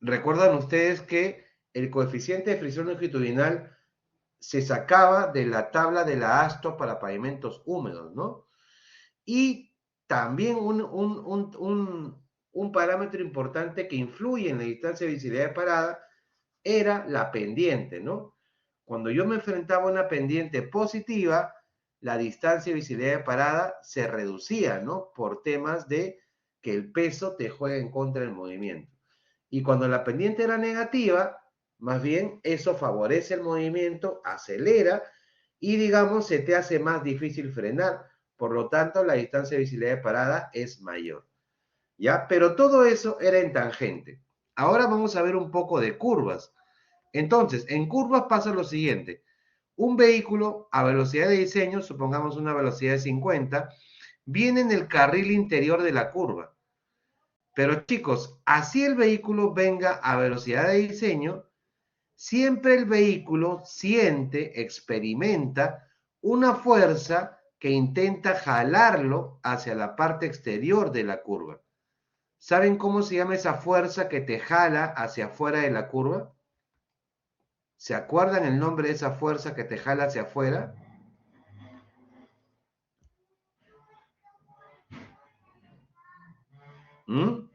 recuerdan ustedes que el coeficiente de fricción longitudinal se sacaba de la tabla de la ASTO para pavimentos húmedos, ¿no? Y también un parámetro importante que influye en la distancia de visibilidad de parada era la pendiente, ¿no? Cuando yo me enfrentaba a una pendiente positiva, la distancia de visibilidad de parada se reducía, ¿no? Por temas de que el peso te juega en contra del movimiento. Y cuando la pendiente era negativa, más bien eso favorece el movimiento, acelera y digamos se te hace más difícil frenar. Por lo tanto, la distancia de visibilidad de parada es mayor. ¿Ya? Pero todo eso era en tangente. Ahora vamos a ver un poco de curvas. Entonces, en curvas pasa lo siguiente. Un vehículo a velocidad de diseño, supongamos una velocidad de 50, viene en el carril interior de la curva. Pero chicos, así el vehículo venga a velocidad de diseño, siempre el vehículo siente, experimenta una fuerza que intenta jalarlo hacia la parte exterior de la curva. ¿Saben cómo se llama esa fuerza que te jala hacia afuera de la curva? ¿Se acuerdan el nombre de esa fuerza que te jala hacia afuera? ¿Mm?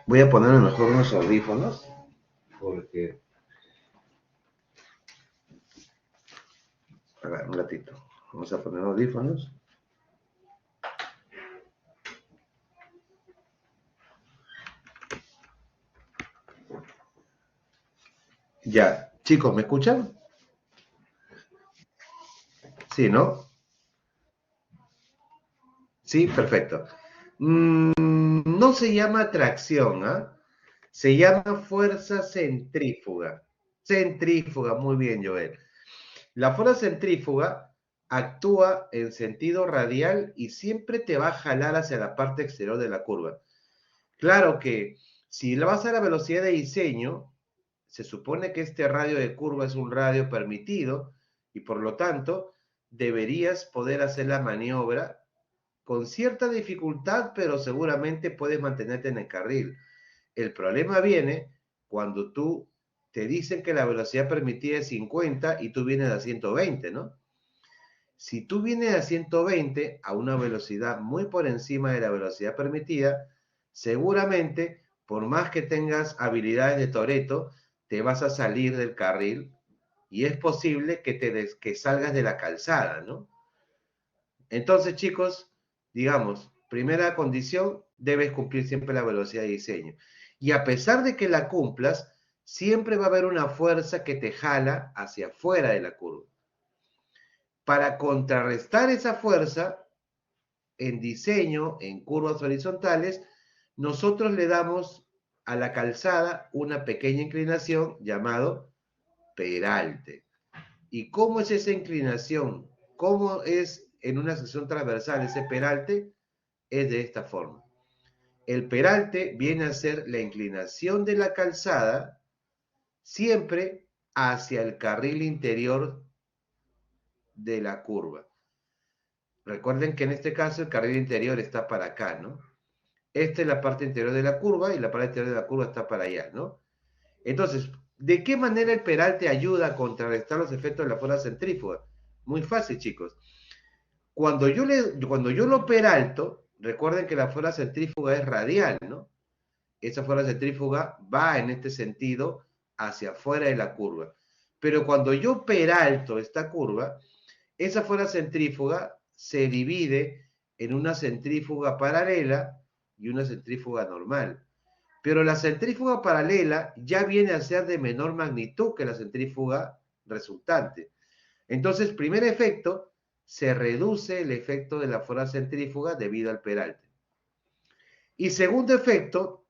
Voy a ponerme mejor unos audífonos porque... A ver, un ratito. Vamos a poner audífonos. Ya, chicos, ¿me escuchan? Sí, ¿no? Sí, perfecto. No se llama tracción, ¿ah? Se llama fuerza centrífuga. Centrífuga, muy bien, Joel. La fuerza centrífuga actúa en sentido radial y siempre te va a jalar hacia la parte exterior de la curva. Claro que si la vas a la velocidad de diseño, se supone que este radio de curva es un radio permitido y por lo tanto deberías poder hacer la maniobra con cierta dificultad, pero seguramente puedes mantenerte en el carril. El problema viene cuando tú te dicen que la velocidad permitida es 50 y tú vienes a 120, ¿no? Si tú vienes a 120 a una velocidad muy por encima de la velocidad permitida, seguramente, por más que tengas habilidades de Toretto, te vas a salir del carril y es posible que salgas de la calzada, ¿no? Entonces, chicos, digamos, primera condición, debes cumplir siempre la velocidad de diseño. Y a pesar de que la cumplas, siempre va a haber una fuerza que te jala hacia afuera de la curva. Para contrarrestar esa fuerza, en diseño, en curvas horizontales, nosotros le damos a la calzada una pequeña inclinación llamado peralte. ¿Y cómo es esa inclinación? ¿Cómo es en una sección transversal ese peralte? Es de esta forma. El peralte viene a ser la inclinación de la calzada siempre hacia el carril interior de la curva. Recuerden que en este caso el carril interior está para acá, ¿no? Esta es la parte interior de la curva y la parte interior de la curva está para allá, ¿no? Entonces, ¿de qué manera el peralte ayuda a contrarrestar los efectos de la fuerza centrífuga? Muy fácil, chicos. Cuando yo lo peralto, recuerden que la fuerza centrífuga es radial, ¿no? Esa fuerza centrífuga va en este sentido hacia afuera de la curva. Pero cuando yo peralto esta curva, esa fuerza centrífuga se divide en una centrífuga paralela y una centrífuga normal. Pero la centrífuga paralela ya viene a ser de menor magnitud que la centrífuga resultante. Entonces, primer efecto, se reduce el efecto de la fuerza centrífuga debido al peralte. Y segundo efecto,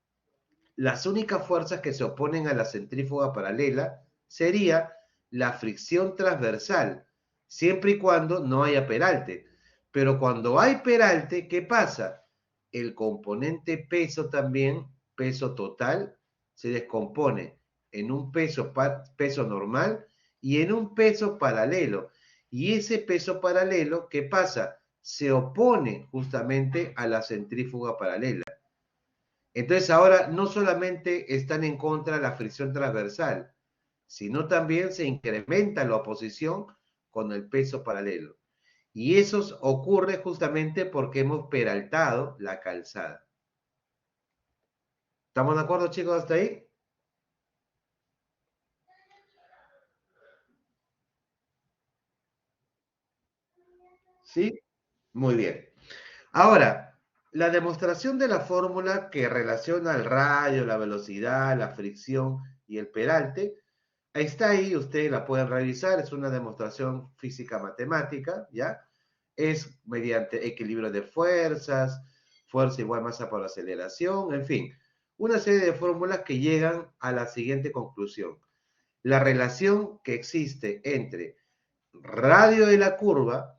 las únicas fuerzas que se oponen a la centrífuga paralela sería la fricción transversal, siempre y cuando no haya peralte. Pero cuando hay peralte, ¿qué pasa? El componente peso también, peso total, se descompone en un peso normal y en un peso paralelo. Y ese peso paralelo, ¿qué pasa? Se opone justamente a la centrífuga paralela. Entonces ahora no solamente están en contra de la fricción transversal, sino también se incrementa la oposición con el peso paralelo. Y eso ocurre justamente porque hemos peraltado la calzada. ¿Estamos de acuerdo, chicos, hasta ahí? ¿Sí? Muy bien. Ahora, la demostración de la fórmula que relaciona el radio, la velocidad, la fricción y el peralte, está ahí, ustedes la pueden revisar, es una demostración física matemática, ¿ya? Es mediante equilibrio de fuerzas, fuerza igual masa por aceleración, en fin, una serie de fórmulas que llegan a la siguiente conclusión. La relación que existe entre radio de la curva,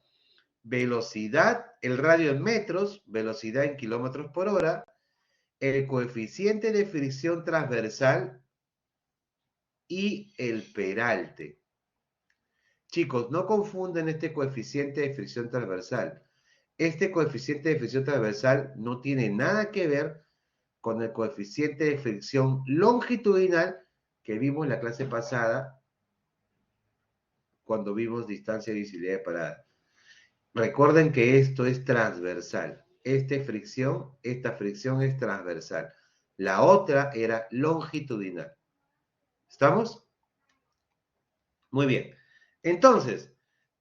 velocidad, el radio en metros, velocidad en kilómetros por hora, el coeficiente de fricción transversal y el peralte. Chicos, no confunden este coeficiente de fricción transversal. Este coeficiente de fricción transversal no tiene nada que ver con el coeficiente de fricción longitudinal que vimos en la clase pasada cuando vimos distancia de visibilidad de parada. Recuerden que esto es transversal. Esta fricción es transversal. La otra era longitudinal. ¿Estamos? Muy bien. Entonces,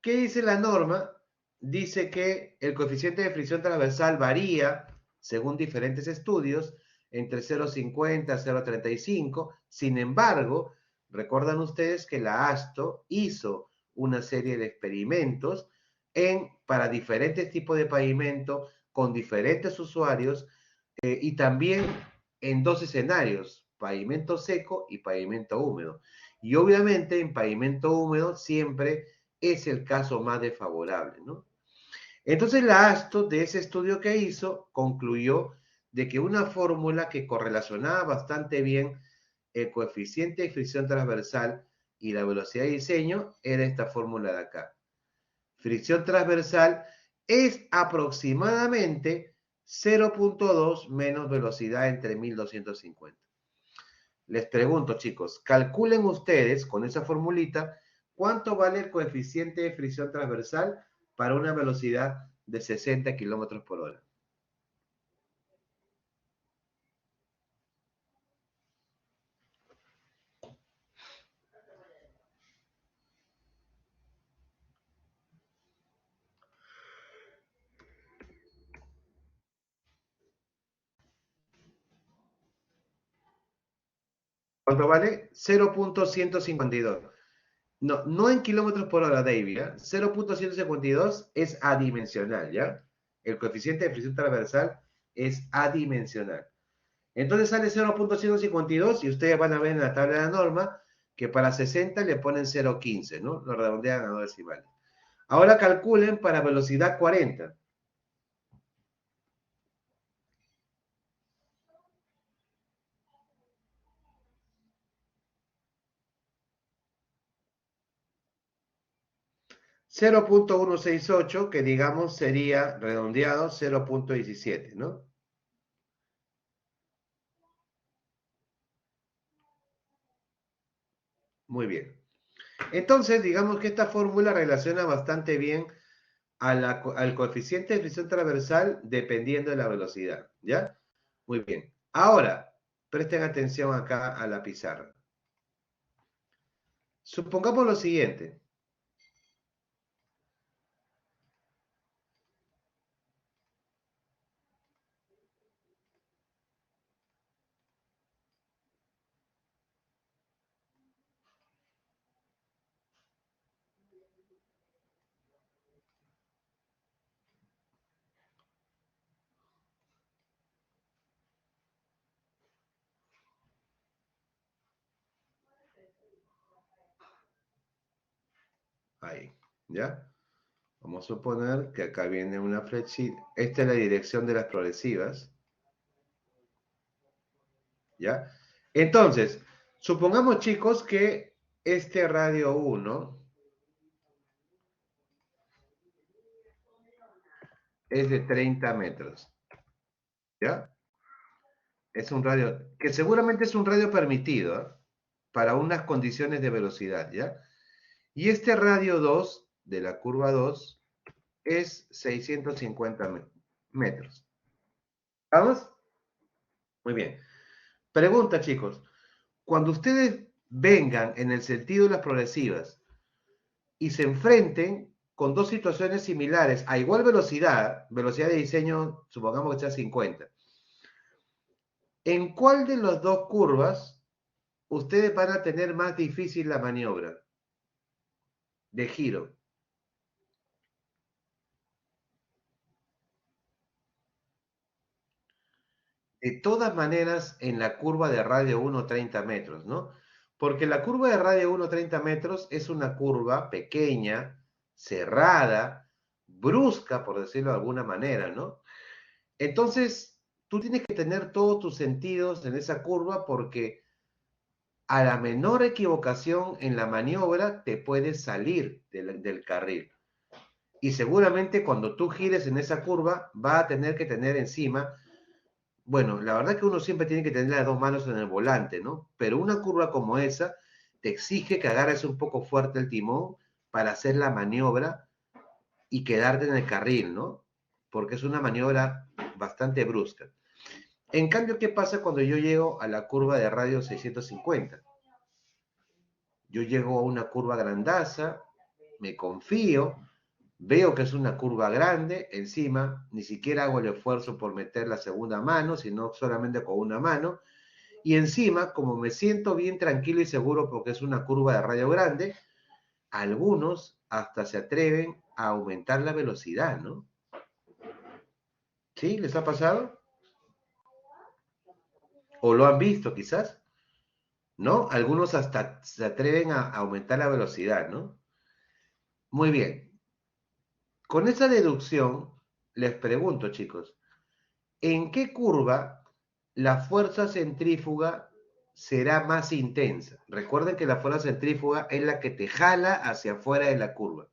¿qué dice la norma? Dice que el coeficiente de fricción transversal varía, según diferentes estudios, entre 0,50 y 0,35. Sin embargo, recuerdan ustedes que la ASTO hizo una serie de experimentos para diferentes tipos de pavimento, con diferentes usuarios, y también en dos escenarios, pavimento seco y pavimento húmedo. Y obviamente en pavimento húmedo siempre es el caso más desfavorable, ¿no? Entonces la ASTO de ese estudio que hizo concluyó de que una fórmula que correlacionaba bastante bien el coeficiente de fricción transversal y la velocidad de diseño era esta fórmula de acá. Fricción transversal es aproximadamente 0,2 menos velocidad entre 1250. Les pregunto, chicos, calculen ustedes con esa formulita cuánto vale el coeficiente de fricción transversal para una velocidad de 60 kilómetros por hora. ¿Cuánto vale? 0,152. No, no en kilómetros por hora, David. 0,152 es adimensional, ¿ya? El coeficiente de fricción transversal es adimensional. Entonces sale 0,152 y ustedes van a ver en la tabla de la norma que para 60 le ponen 0,15, ¿no? Lo redondean a 2 decimales. Ahora calculen para velocidad 40. 0,168, que digamos sería redondeado 0,17, ¿no? Muy bien. Entonces, digamos que esta fórmula relaciona bastante bien al coeficiente de fricción transversal dependiendo de la velocidad, ¿ya? Muy bien. Ahora, presten atención acá a la pizarra. Supongamos lo siguiente. Ahí, ¿ya? Vamos a suponer que acá viene una flechita. Esta es la dirección de las progresivas, ¿ya? Entonces, supongamos, chicos, que este radio 1 es de 30 metros, ¿ya? Es un radio, que seguramente es un radio permitido, ¿ah? Para unas condiciones de velocidad, ¿ya? Y este radio 2 de la curva 2 es 650 metros. ¿Vamos? Muy bien. Pregunta, chicos. Cuando ustedes vengan en el sentido de las progresivas y se enfrenten con dos situaciones similares a igual velocidad, velocidad de diseño, supongamos que sea 50, ¿en cuál de las dos curvas ustedes van a tener más difícil la maniobra de giro? De todas maneras, en la curva de radio 1, 30 metros, ¿no? Porque la curva de radio 1, 30 metros es una curva pequeña, cerrada, brusca, por decirlo de alguna manera, ¿no? Entonces, tú tienes que tener todos tus sentidos en esa curva porque a la menor equivocación en la maniobra te puedes salir del carril. Y seguramente cuando tú gires en esa curva, va a tener que tener encima, bueno, la verdad que uno siempre tiene que tener las dos manos en el volante, ¿no? Pero una curva como esa te exige que agarres un poco fuerte el timón para hacer la maniobra y quedarte en el carril, ¿no? Porque es una maniobra bastante brusca. En cambio, ¿qué pasa cuando yo llego a la curva de radio 650? Yo llego a una curva grandaza, me confío, veo que es una curva grande, encima ni siquiera hago el esfuerzo por meter la segunda mano, sino solamente con una mano, y encima, como me siento bien tranquilo y seguro porque es una curva de radio grande, algunos hasta se atreven a aumentar la velocidad, ¿no? ¿Sí? ¿Les ha pasado? ¿O lo han visto quizás? ¿No? Algunos hasta se atreven a aumentar la velocidad, ¿no? Muy bien. Con esa deducción, les pregunto, chicos, ¿en qué curva la fuerza centrífuga será más intensa? Recuerden que la fuerza centrífuga es la que te jala hacia afuera de la curva.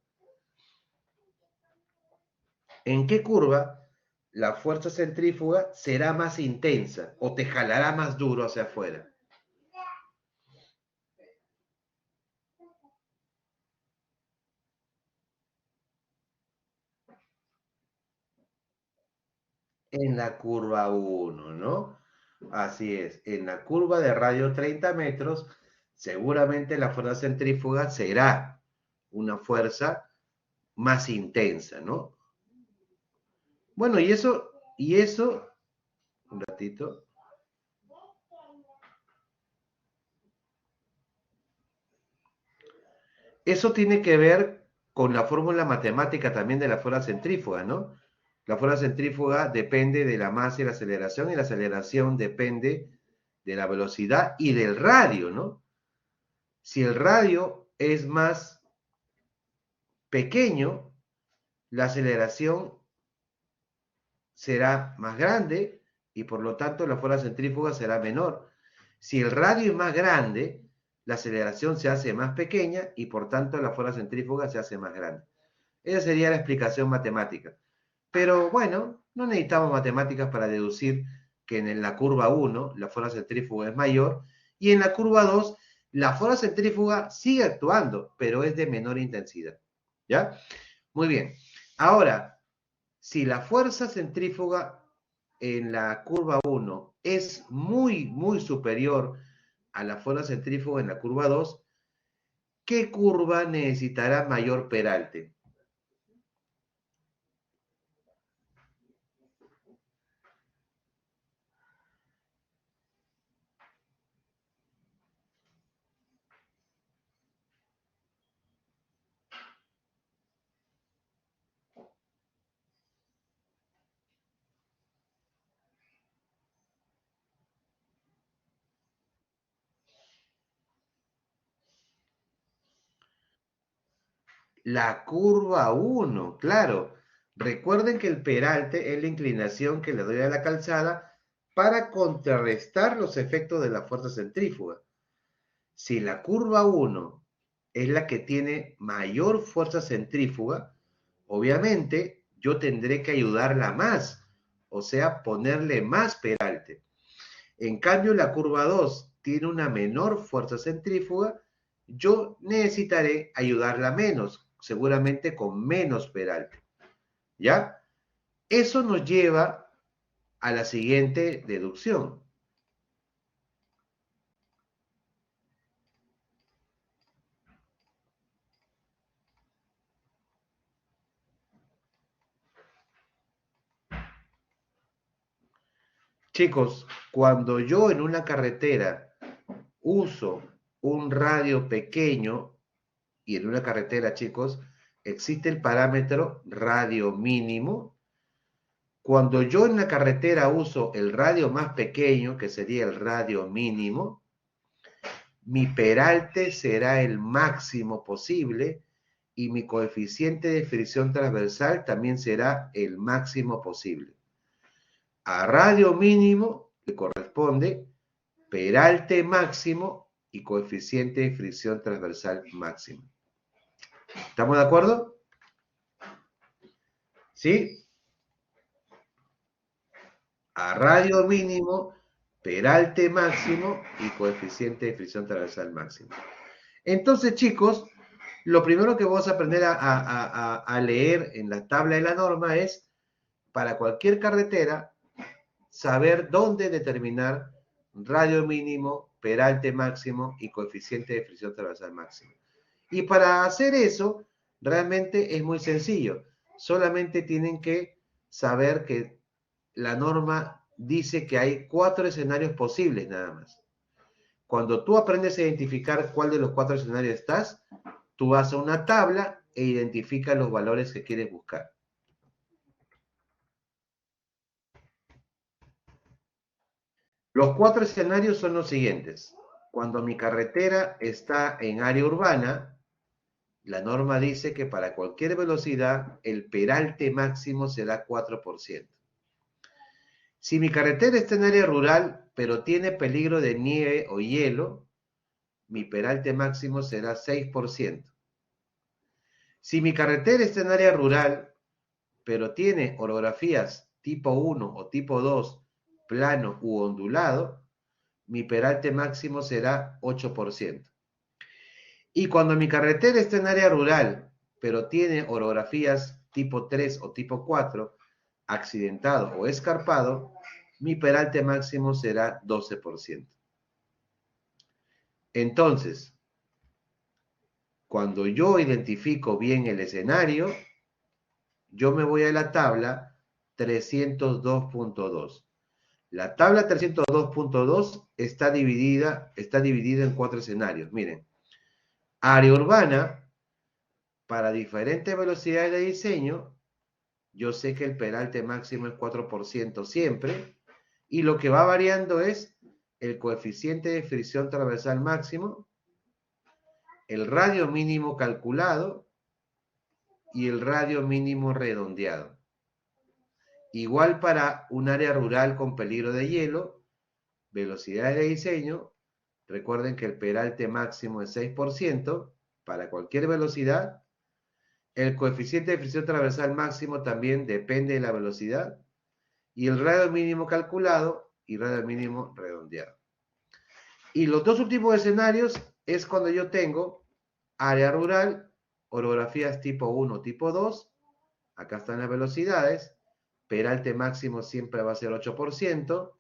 ¿En qué curva la fuerza centrífuga será más intensa o te jalará más duro hacia afuera? En la curva 1, ¿no? Así es, en la curva de radio 30 metros, seguramente la fuerza centrífuga será una fuerza más intensa, ¿no? Bueno, un ratito, eso tiene que ver con la fórmula matemática también de la fuerza centrífuga, ¿no? La fuerza centrífuga depende de la masa y la aceleración depende de la velocidad y del radio, ¿no? Si el radio es más pequeño, la aceleración será más grande y por lo tanto la fuerza centrífuga será menor. Si el radio es más grande, la aceleración se hace más pequeña y por tanto la fuerza centrífuga se hace más grande. Esa sería la explicación matemática. Pero bueno, no necesitamos matemáticas para deducir que en la curva 1 la fuerza centrífuga es mayor y en la curva 2 la fuerza centrífuga sigue actuando, pero es de menor intensidad. ¿Ya? Muy bien. Ahora, si la fuerza centrífuga en la curva 1 es muy, muy superior a la fuerza centrífuga en la curva 2, ¿qué curva necesitará mayor peralte? La curva 1, claro. Recuerden que el peralte es la inclinación que le doy a la calzada para contrarrestar los efectos de la fuerza centrífuga. Si la curva 1 es la que tiene mayor fuerza centrífuga, obviamente yo tendré que ayudarla más, o sea, ponerle más peralte. En cambio, la curva 2 tiene una menor fuerza centrífuga, yo necesitaré ayudarla menos, seguramente con menos peralte. ¿Ya? Eso nos lleva a la siguiente deducción. Chicos, cuando yo en una carretera uso un radio pequeño, y en una carretera, chicos, existe el parámetro radio mínimo. Cuando yo en la carretera uso el radio más pequeño, que sería el radio mínimo, mi peralte será el máximo posible y mi coeficiente de fricción transversal también será el máximo posible. A radio mínimo le corresponde peralte máximo y coeficiente de fricción transversal máximo. ¿Estamos de acuerdo? ¿Sí? A radio mínimo, peralte máximo y coeficiente de fricción transversal máximo. Entonces, chicos, lo primero que vamos a aprender a leer en la tabla de la norma es, para cualquier carretera, saber dónde determinar radio mínimo, peralte máximo y coeficiente de fricción transversal máximo. Y para hacer eso, realmente es muy sencillo. Solamente tienen que saber que la norma dice que hay 4 escenarios posibles nada más. Cuando tú aprendes a identificar cuál de los 4 escenarios estás, tú vas a una tabla e identificas los valores que quieres buscar. Los 4 escenarios son los siguientes. Cuando mi carretera está en área urbana, la norma dice que para cualquier velocidad el peralte máximo será 4%. Si mi carretera está en área rural, pero tiene peligro de nieve o hielo, mi peralte máximo será 6%. Si mi carretera está en área rural, pero tiene orografías tipo 1 o tipo 2, plano u ondulado, mi peralte máximo será 8%. Y cuando mi carretera está en área rural, pero tiene orografías tipo 3 o tipo 4, accidentado o escarpado, mi peralte máximo será 12%. Entonces, cuando yo identifico bien el escenario, yo me voy a la tabla 302.2. La tabla 302.2 está dividida en 4 escenarios. Miren, área urbana, para diferentes velocidades de diseño, yo sé que el peralte máximo es 4% siempre, y lo que va variando es el coeficiente de fricción transversal máximo, el radio mínimo calculado y el radio mínimo redondeado. Igual para un área rural con peligro de hielo, velocidades de diseño, recuerden que el peralte máximo es 6% para cualquier velocidad. El coeficiente de fricción transversal máximo también depende de la velocidad. Y el radio mínimo calculado y radio mínimo redondeado. Y los dos últimos escenarios es cuando yo tengo área rural, orografías tipo 1, tipo 2. Acá están las velocidades. Peralte máximo siempre va a ser 8%.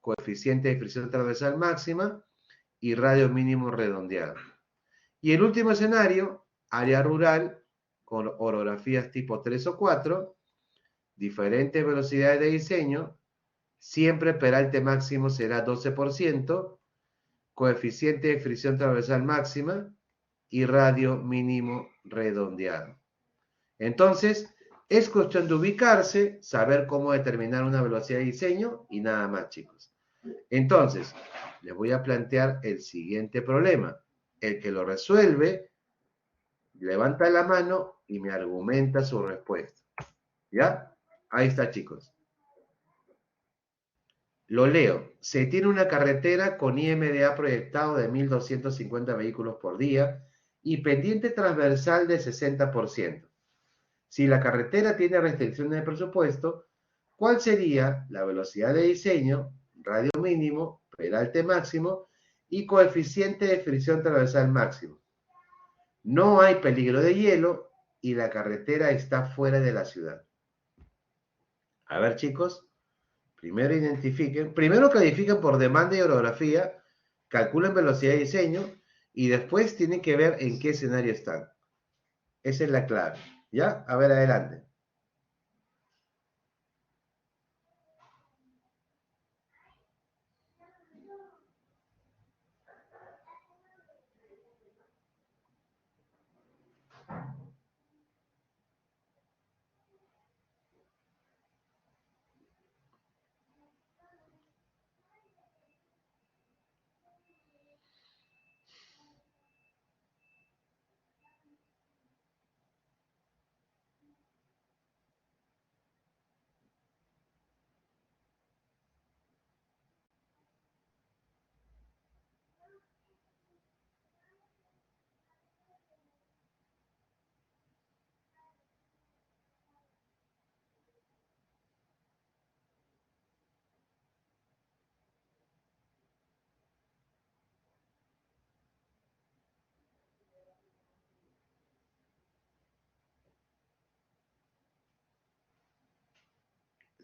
Coeficiente de fricción transversal máxima y radio mínimo redondeado. Y el último escenario, área rural con orografías tipo 3 o 4, diferentes velocidades de diseño, siempre peralte máximo será 12%, coeficiente de fricción transversal máxima y radio mínimo redondeado. Entonces, es cuestión de ubicarse, saber cómo determinar una velocidad de diseño y nada más, chicos. Entonces, les voy a plantear el siguiente problema. El que lo resuelve, levanta la mano y me argumenta su respuesta. ¿Ya? Ahí está, chicos. Lo leo. Se tiene una carretera con IMDA proyectado de 1.250 vehículos por día y pendiente transversal de 60%. Si la carretera tiene restricciones de presupuesto, ¿cuál sería la velocidad de diseño, radio mínimo, peralte máximo y coeficiente de fricción transversal máximo. No hay peligro de hielo y la carretera está fuera de la ciudad. A ver, chicos, primero califiquen por demanda y orografía, calculen velocidad de diseño y después tienen que ver en qué escenario están. Esa es la clave. ¿Ya? A ver, adelante.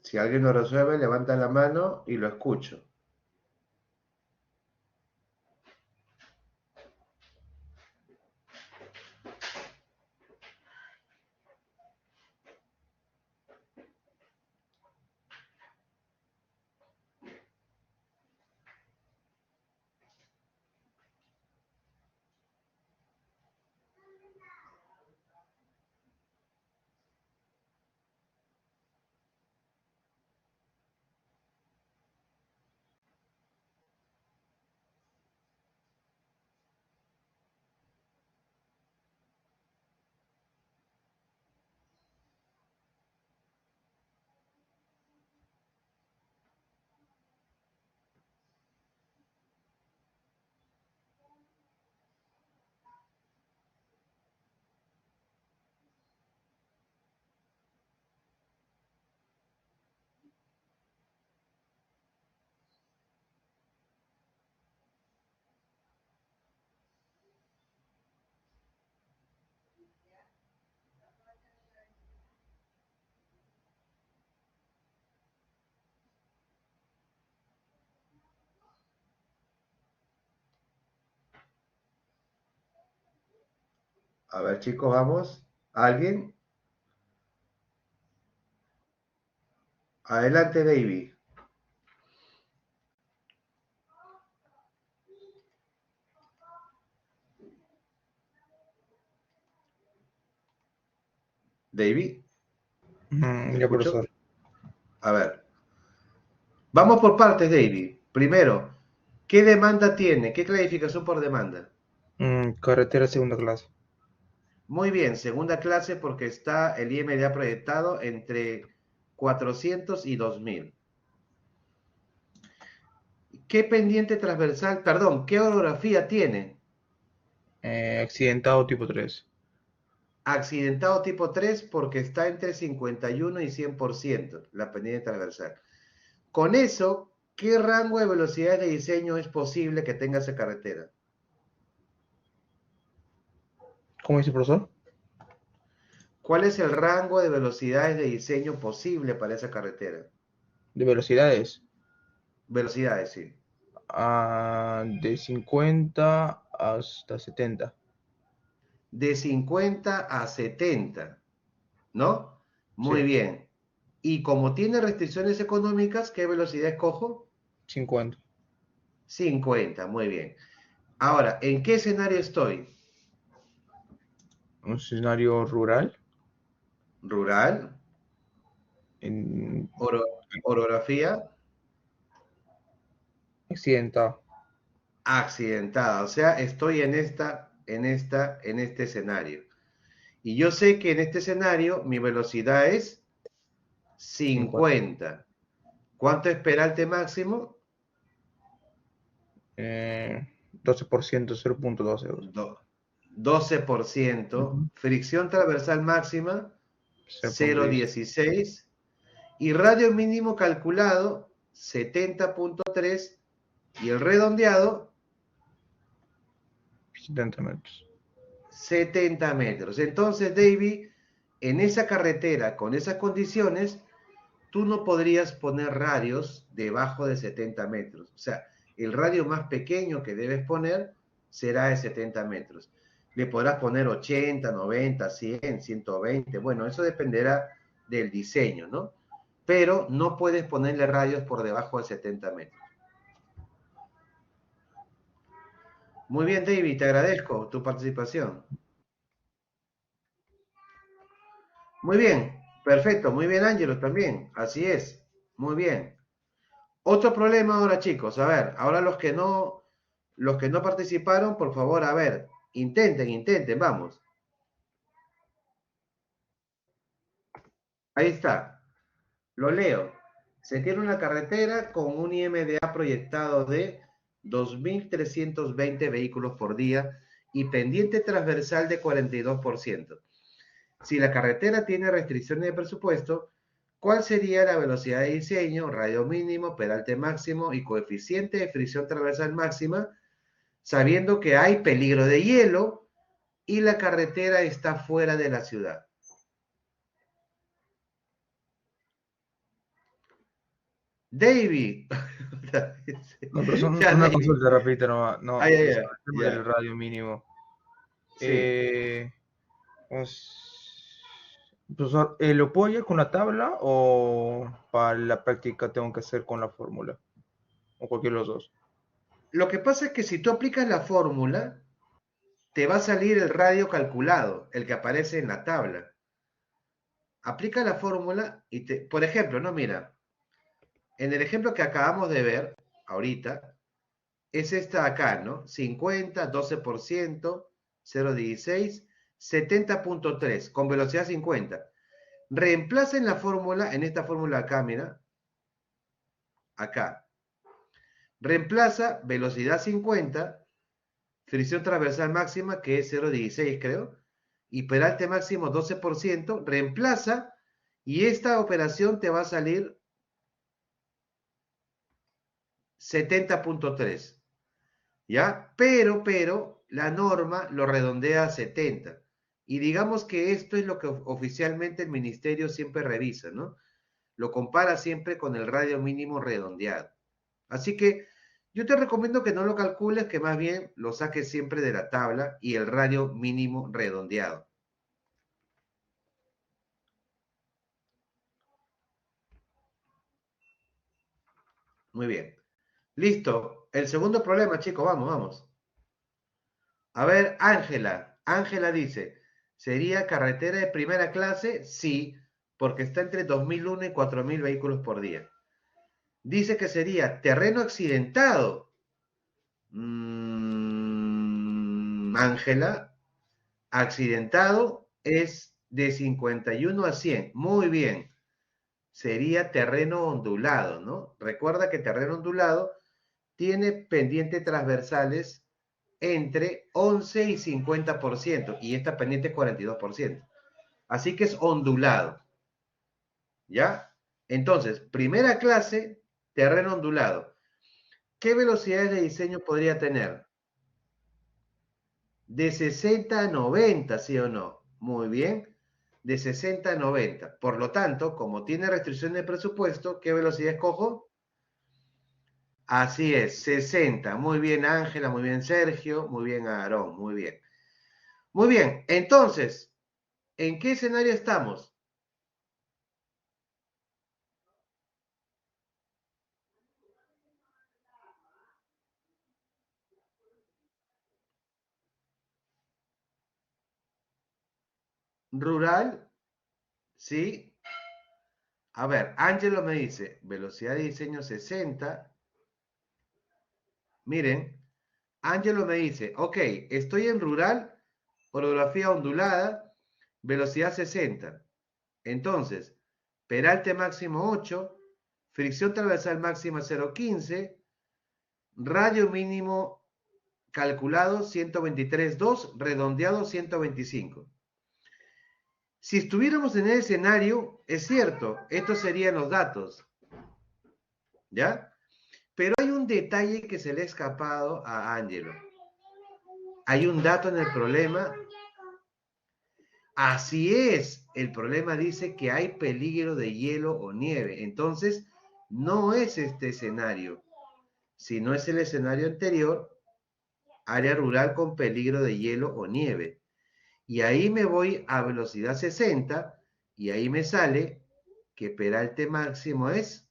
Si alguien lo resuelve, levanta la mano y lo escucho. A ver, chicos, vamos. ¿Alguien? Adelante, David. David, ¿te Ya, escucho? profesor. A ver. Vamos por partes, David. Primero, ¿qué demanda tiene? ¿Qué clasificación por demanda? Carretera segunda clase. Muy bien, segunda clase porque está el IMDA proyectado entre 400 y 2000. ¿Qué pendiente transversal, perdón, qué orografía tiene? Accidentado tipo 3. Accidentado tipo 3 porque está entre 51 y 100% la pendiente transversal. Con eso, ¿qué rango de velocidades de diseño es posible que tenga esa carretera? ¿Cómo dice, profesor? ¿Cuál es el rango de velocidades de diseño posible para esa carretera? De velocidades. Velocidades, sí. De 50 hasta 70. De 50 a 70, ¿no? Muy Sí, bien. Y como tiene restricciones económicas, ¿qué velocidad escojo? 50. 50, muy bien. Ahora, ¿en qué escenario estoy? Un escenario rural. Rural, En orografía, accidentado. accidentada. O sea, estoy en este escenario. Y yo sé que en este escenario mi velocidad es 50. 50. ¿Cuánto es peralte máximo? 12%, 0.12 euros. 12%. Ujú. Fricción transversal máxima, 0.16. 0,16. Y radio mínimo calculado, 70.3 y el redondeado 70 metros. 70 metros. Entonces, David, en esa carretera, con esas condiciones, tú no podrías poner radios debajo de 70 metros. O sea, el radio más pequeño que debes poner será de 70 metros. Le podrás poner 80, 90, 100, 120. Bueno, eso dependerá del diseño, ¿no? Pero no puedes ponerle radios por debajo de 70 metros. Muy bien, David, te agradezco tu participación. Muy bien, perfecto, muy bien, Ángelo, también. Así es, muy bien. Otro problema ahora, chicos. A ver, ahora los que no participaron, por favor, a ver, intenten, vamos. Ahí está, lo leo. Se tiene una carretera con un IMDA proyectado de 2.320 vehículos por día y pendiente transversal de 42%. Si la carretera tiene restricciones de presupuesto, ¿cuál sería la velocidad de diseño, radio mínimo, peralte máximo y coeficiente de fricción transversal máxima, sabiendo que hay peligro de hielo y la carretera está fuera de la ciudad? David. No, pero son Ya, una David. consulta rapidita, no, no, Ah, ya, o sea, ya, el tema del ya. radio mínimo. Sí. Eh, pues, profesor, ¿lo puedo llevar con la tabla o para la práctica tengo que hacer con la fórmula? O cualquiera de los dos. Lo que pasa es que si tú aplicas la fórmula, te va a salir el radio calculado, el que aparece en la tabla. Aplica la fórmula y por ejemplo, no, mira, en el ejemplo que acabamos de ver ahorita, es esta acá, ¿no? 50, 12%, 0,16, 70.3, con velocidad 50. Reemplaza en la fórmula, en esta fórmula acá, mira, acá. Reemplaza velocidad 50, fricción transversal máxima, que es 0,16 creo, y peralte máximo 12%, reemplaza y esta operación te va a salir 70.3, ¿ya? Pero, la norma lo redondea a 70. Y digamos que esto es lo que oficialmente el ministerio siempre revisa, ¿no? Lo compara siempre con el radio mínimo redondeado. Así que yo te recomiendo que no lo calcules, que más bien lo saques siempre de la tabla y el radio mínimo redondeado. Muy bien. Listo. El segundo problema, chicos, vamos. A ver, Ángela. Ángela dice, ¿sería carretera de primera clase? Sí, porque está entre 2001 y 4.000 vehículos por día. Dice que sería terreno accidentado. Ángela, accidentado es de 51 a 100. Muy bien. Sería terreno ondulado, ¿no? Recuerda que terreno ondulado tiene pendientes transversales entre 11 y 50%, y esta pendiente es 42%. Así que es ondulado, ¿ya? Entonces, primera clase, terreno ondulado. ¿Qué velocidades de diseño podría tener? De 60 a 90, ¿sí o no? Muy bien. De 60 a 90. Por lo tanto, como tiene restricciones de presupuesto, ¿qué velocidad escojo? Así es, 60. Muy bien, Ángela, muy bien, Sergio, muy bien, Aarón, muy bien. Muy bien, entonces, ¿en qué escenario estamos? Rural, ¿sí? A ver, Ángelo me dice, velocidad de diseño 60. Miren, Ángelo me dice, ok, estoy en rural, orografía ondulada, velocidad 60. Entonces, peralte máximo 8, fricción transversal máxima 0,15, radio mínimo calculado 123,2, redondeado 125. Si estuviéramos en el escenario, es cierto, estos serían los datos, ¿ya? Pero hay un detalle que se le ha escapado a Ángelo. Hay un dato en el problema. Así es, el problema dice que hay peligro de hielo o nieve. Entonces, no es este escenario, sino es el escenario anterior, área rural con peligro de hielo o nieve. Y ahí me voy a velocidad 60 y ahí me sale que peralte máximo es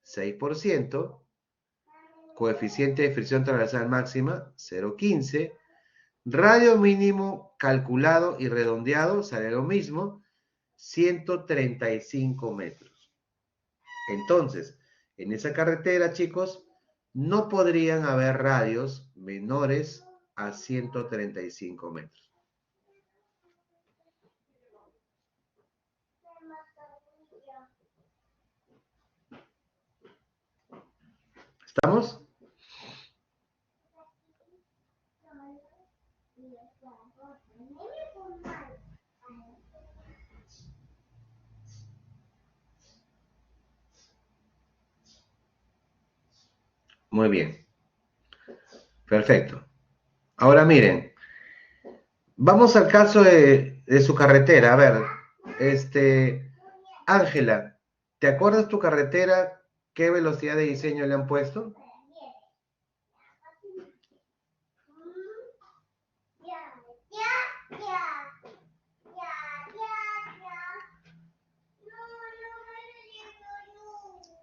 6%, coeficiente de fricción transversal máxima 0,15, radio mínimo calculado y redondeado sale lo mismo, 135 metros. Entonces, en esa carretera, chicos, no podrían haber radios menores a 135 metros. ¿Estamos? Muy bien. Perfecto. Ahora miren, vamos al caso de su carretera. A ver, Ángela, ¿te acuerdas tu carretera? ¿Qué velocidad de diseño le han puesto?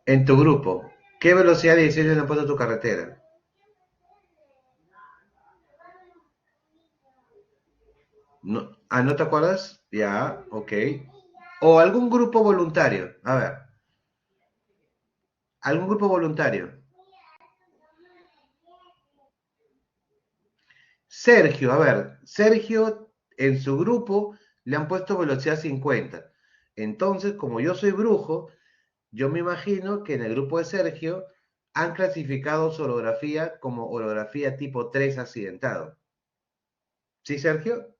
En tu grupo, ¿qué velocidad de diseño le han puesto a tu carretera? No, ¿no te acuerdas? Ya, ok. O algún grupo voluntario. A ver, algún grupo voluntario. Sergio, a ver, Sergio en su grupo le han puesto velocidad 50. Entonces, como yo soy brujo, yo me imagino que en el grupo de Sergio han clasificado su orografía como orografía tipo 3 accidentado. ¿Sí, Sergio?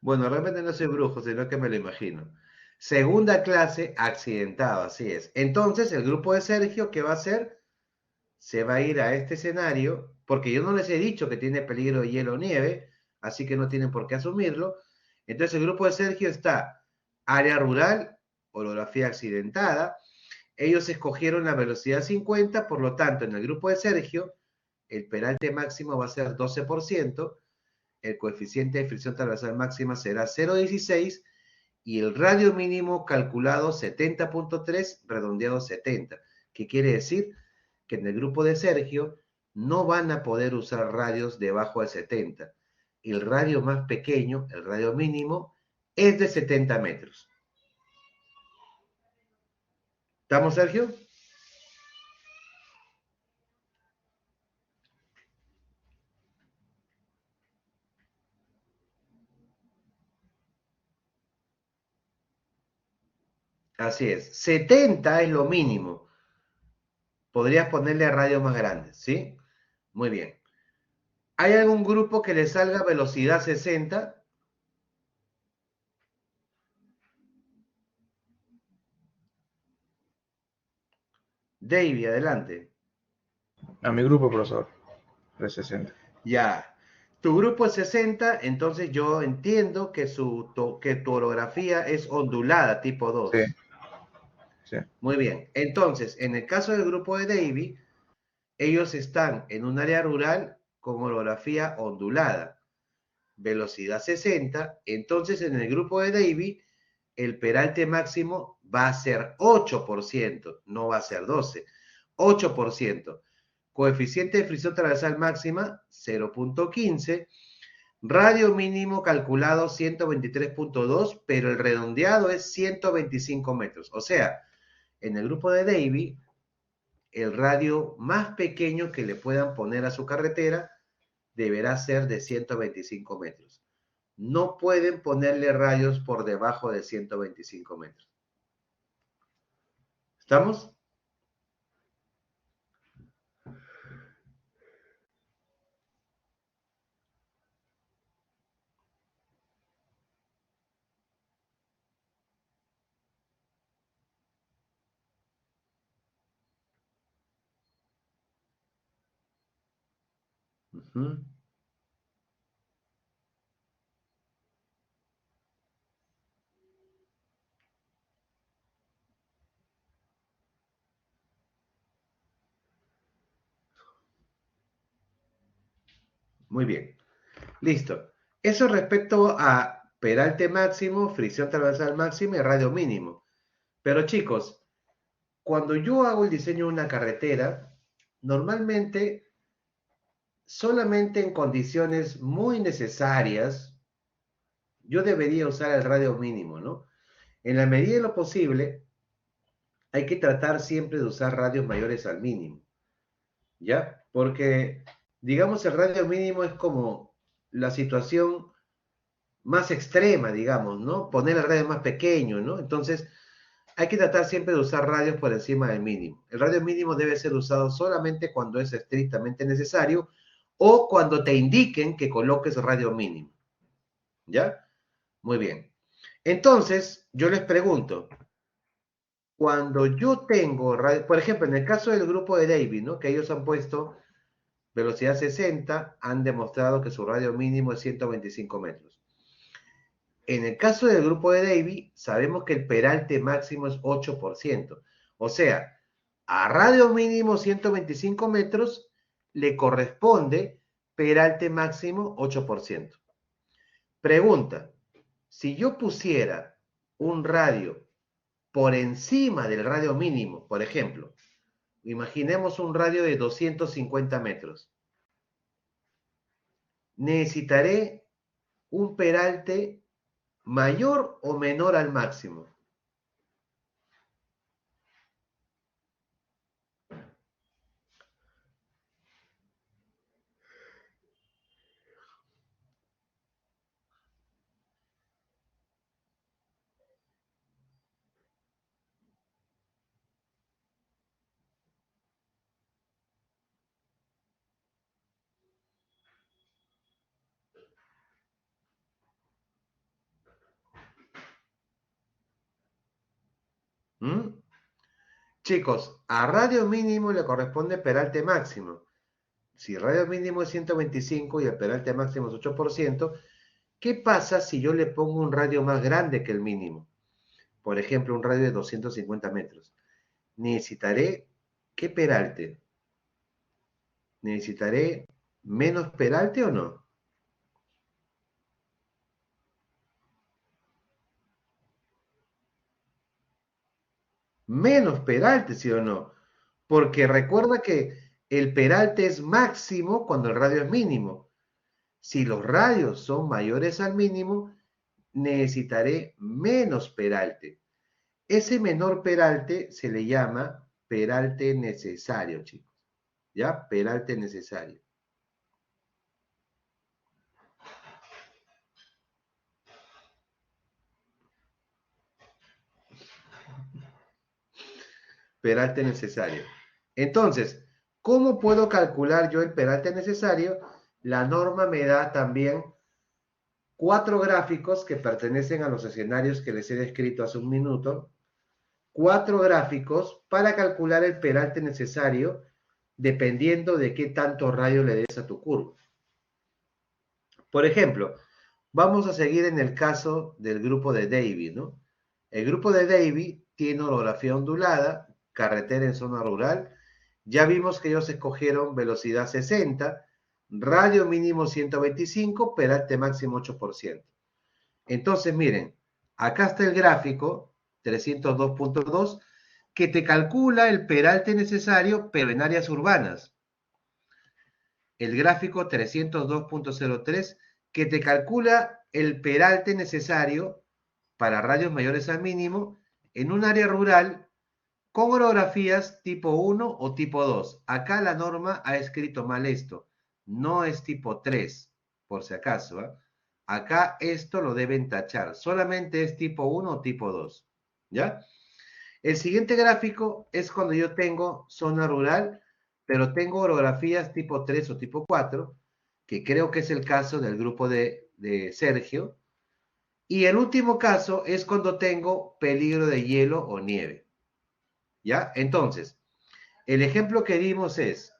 Bueno, realmente no soy brujo, sino que me lo imagino. Segunda clase, accidentado, así es. Entonces, el grupo de Sergio, ¿qué va a hacer? Se va a ir a este escenario, porque yo no les he dicho que tiene peligro de hielo o nieve, así que no tienen por qué asumirlo. Entonces, el grupo de Sergio está área rural, orografía accidentada. Ellos escogieron la velocidad 50, por lo tanto, en el grupo de Sergio, el peralte máximo va a ser 12%, el coeficiente de fricción transversal máxima será 0,16 y el radio mínimo calculado 70,3, redondeado 70. ¿Qué quiere decir? Que en el grupo de Sergio no van a poder usar radios debajo de 70. El radio más pequeño, el radio mínimo, es de 70 metros. ¿Estamos, Sergio? Así es. 70 es lo mínimo. Podrías ponerle radios más grandes, ¿sí? Muy bien. ¿Hay algún grupo que le salga velocidad 60? Davy, adelante. A mi grupo, profesor, de 60. Ya. Tu grupo es 60, entonces yo entiendo que, que tu orografía es ondulada, tipo Sí, 2. sí. Muy bien. Entonces, en el caso del grupo de Davy, ellos están en un área rural con orografía ondulada, velocidad 60. Entonces, en el grupo de Davy, el peralte máximo va a ser 8%, no va a ser 12. 8%. Coeficiente de fricción transversal máxima 0,15. Radio mínimo calculado 123,2, pero el redondeado es 125 metros. O sea, en el grupo de Davy, el radio más pequeño que le puedan poner a su carretera deberá ser de 125 metros. No pueden ponerle radios por debajo de 125 metros. ¿Estamos? Ujú. Muy bien. Listo. Eso respecto a peralte máximo, fricción transversal máxima y radio mínimo. Pero chicos, cuando yo hago el diseño de una carretera, normalmente solamente en condiciones muy necesarias, yo debería usar el radio mínimo, ¿no? En la medida de lo posible, hay que tratar siempre de usar radios mayores al mínimo, ¿ya? Porque, digamos, el radio mínimo es como la situación más extrema, digamos, ¿no? Poner el radio más pequeño, ¿no? Entonces, hay que tratar siempre de usar radios por encima del mínimo. El radio mínimo debe ser usado solamente cuando es estrictamente necesario o cuando te indiquen que coloques radio mínimo, ¿ya? Muy bien. Entonces, yo les pregunto, cuando yo tengo radio, por ejemplo, en el caso del grupo de David, ¿no? Que ellos han puesto velocidad 60, han demostrado que su radio mínimo es 125 metros. En el caso del grupo de Davy, sabemos que el peralte máximo es 8%. O sea, a radio mínimo 125 metros le corresponde peralte máximo 8%. Pregunta, si yo pusiera un radio por encima del radio mínimo, por ejemplo, imaginemos un radio de 250 metros, necesitaré un peralte mayor o menor al máximo. ¿Mm? Chicos, a radio mínimo le corresponde peralte máximo. Si radio mínimo es 125 y el peralte máximo es 8%, ¿qué pasa si yo le pongo un radio más grande que el mínimo? Por ejemplo, un radio de 250 metros. ¿Necesitaré qué peralte? ¿Necesitaré menos peralte o no? Menos peralte, ¿sí o no? Porque recuerda que el peralte es máximo cuando el radio es mínimo. Si los radios son mayores al mínimo, necesitaré menos peralte. Ese menor peralte se le llama peralte necesario, chicos. ¿Ya? Peralte necesario. Peralte necesario. Entonces, ¿cómo puedo calcular yo el peralte necesario? La norma me da también 4 gráficos que pertenecen a los escenarios que les he descrito hace un minuto. 4 gráficos para calcular el peralte necesario dependiendo de qué tanto radio le des a tu curva. Por ejemplo, vamos a seguir en el caso del grupo de Davy, ¿no? El grupo de Davy tiene orografía ondulada, carretera en zona rural. Ya vimos que ellos escogieron velocidad 60, radio mínimo 125, peralte máximo 8%. Entonces, miren, acá está el gráfico 302.2 que te calcula el peralte necesario, pero en áreas urbanas. El gráfico 302.03 que te calcula el peralte necesario para radios mayores al mínimo en un área rural con orografías tipo 1 o tipo 2. Acá la norma ha escrito mal esto. No es tipo 3, por si acaso. ¿Eh? Acá esto lo deben tachar. Solamente es tipo 1 o tipo 2. ¿Ya? El siguiente gráfico es cuando yo tengo zona rural, pero tengo orografías tipo 3 o tipo 4, que creo que es el caso del grupo de Sergio. Y el último caso es cuando tengo peligro de hielo o nieve. ¿Ya? Entonces, el ejemplo que dimos es,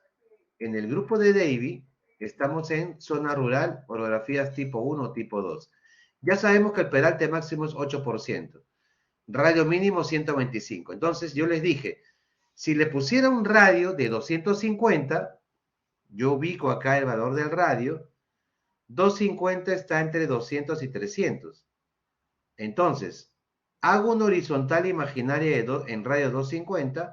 en el grupo de Davy, Estamos en zona rural, orografías tipo 1 o tipo 2. Ya sabemos que el peralte máximo es 8%, radio mínimo 125. Entonces yo les dije, si le pusiera un radio de 250, yo ubico acá el valor del radio, 250 está entre 200 y 300. Entonces, hago una horizontal imaginaria en radio 250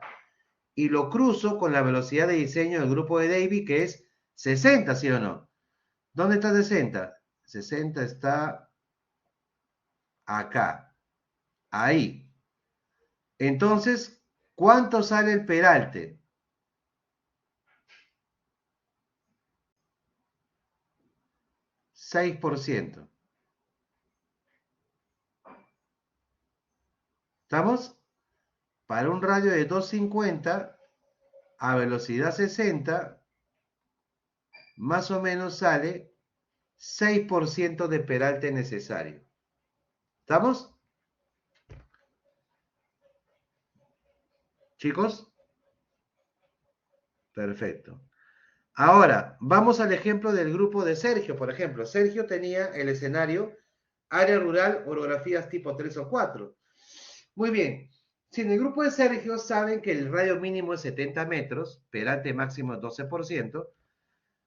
y lo cruzo con la velocidad de diseño del grupo de Davy, que es 60, ¿sí o no? ¿Dónde está 60? 60 está acá, ahí. Entonces, ¿cuánto sale el peralte? 6%. ¿Estamos? Para un radio de 250 a velocidad 60, más o menos sale 6% de peralte necesario. ¿Estamos? Chicos, perfecto. Ahora, vamos al ejemplo del grupo de Sergio, por ejemplo. Sergio tenía el escenario área rural, orografías tipo 3 o 4. Muy bien. Si en el grupo de Sergio saben que el radio mínimo es 70 metros, peralte máximo es 12%.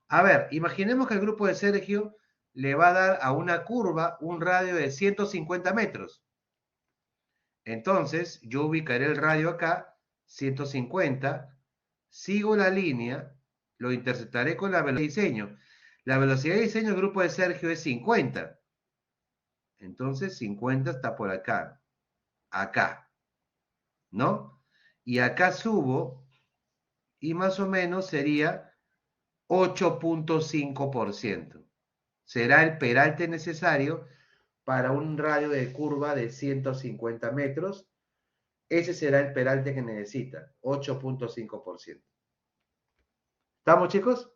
A ver, imaginemos que el grupo de Sergio le va a dar a una curva un radio de 150 metros. Entonces, yo ubicaré el radio acá, 150, sigo la línea, lo interceptaré con la velocidad de diseño. La velocidad de diseño del grupo de Sergio es 50. Entonces, 50 está por acá, ¿no? Y acá subo y más o menos sería 8.5%. Será el peralte necesario para un radio de curva de 150 metros. Ese será el peralte que necesita, 8.5%. ¿Estamos, chicos?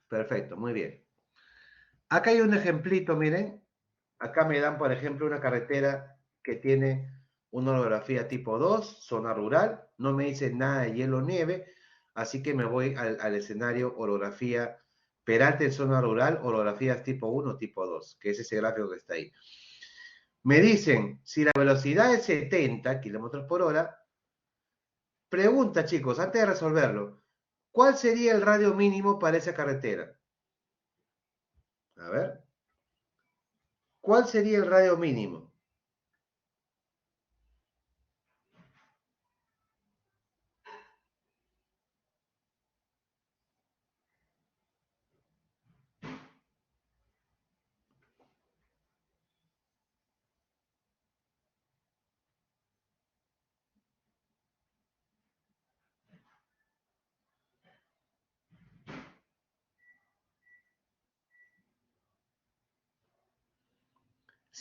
Perfecto, muy bien. Acá hay un ejemplito, miren. Acá me dan, por ejemplo, una carretera que tiene una orografía tipo 2, zona rural. No me dice nada de hielo o nieve, así que me voy al escenario orografía peralte en zona rural, orografías tipo 1, tipo 2, que es ese gráfico que está ahí. Me dicen, si la velocidad es 70 kilómetros por hora, pregunta, chicos, antes de resolverlo, ¿cuál sería el radio mínimo para esa carretera? A ver, ¿cuál sería el radio mínimo?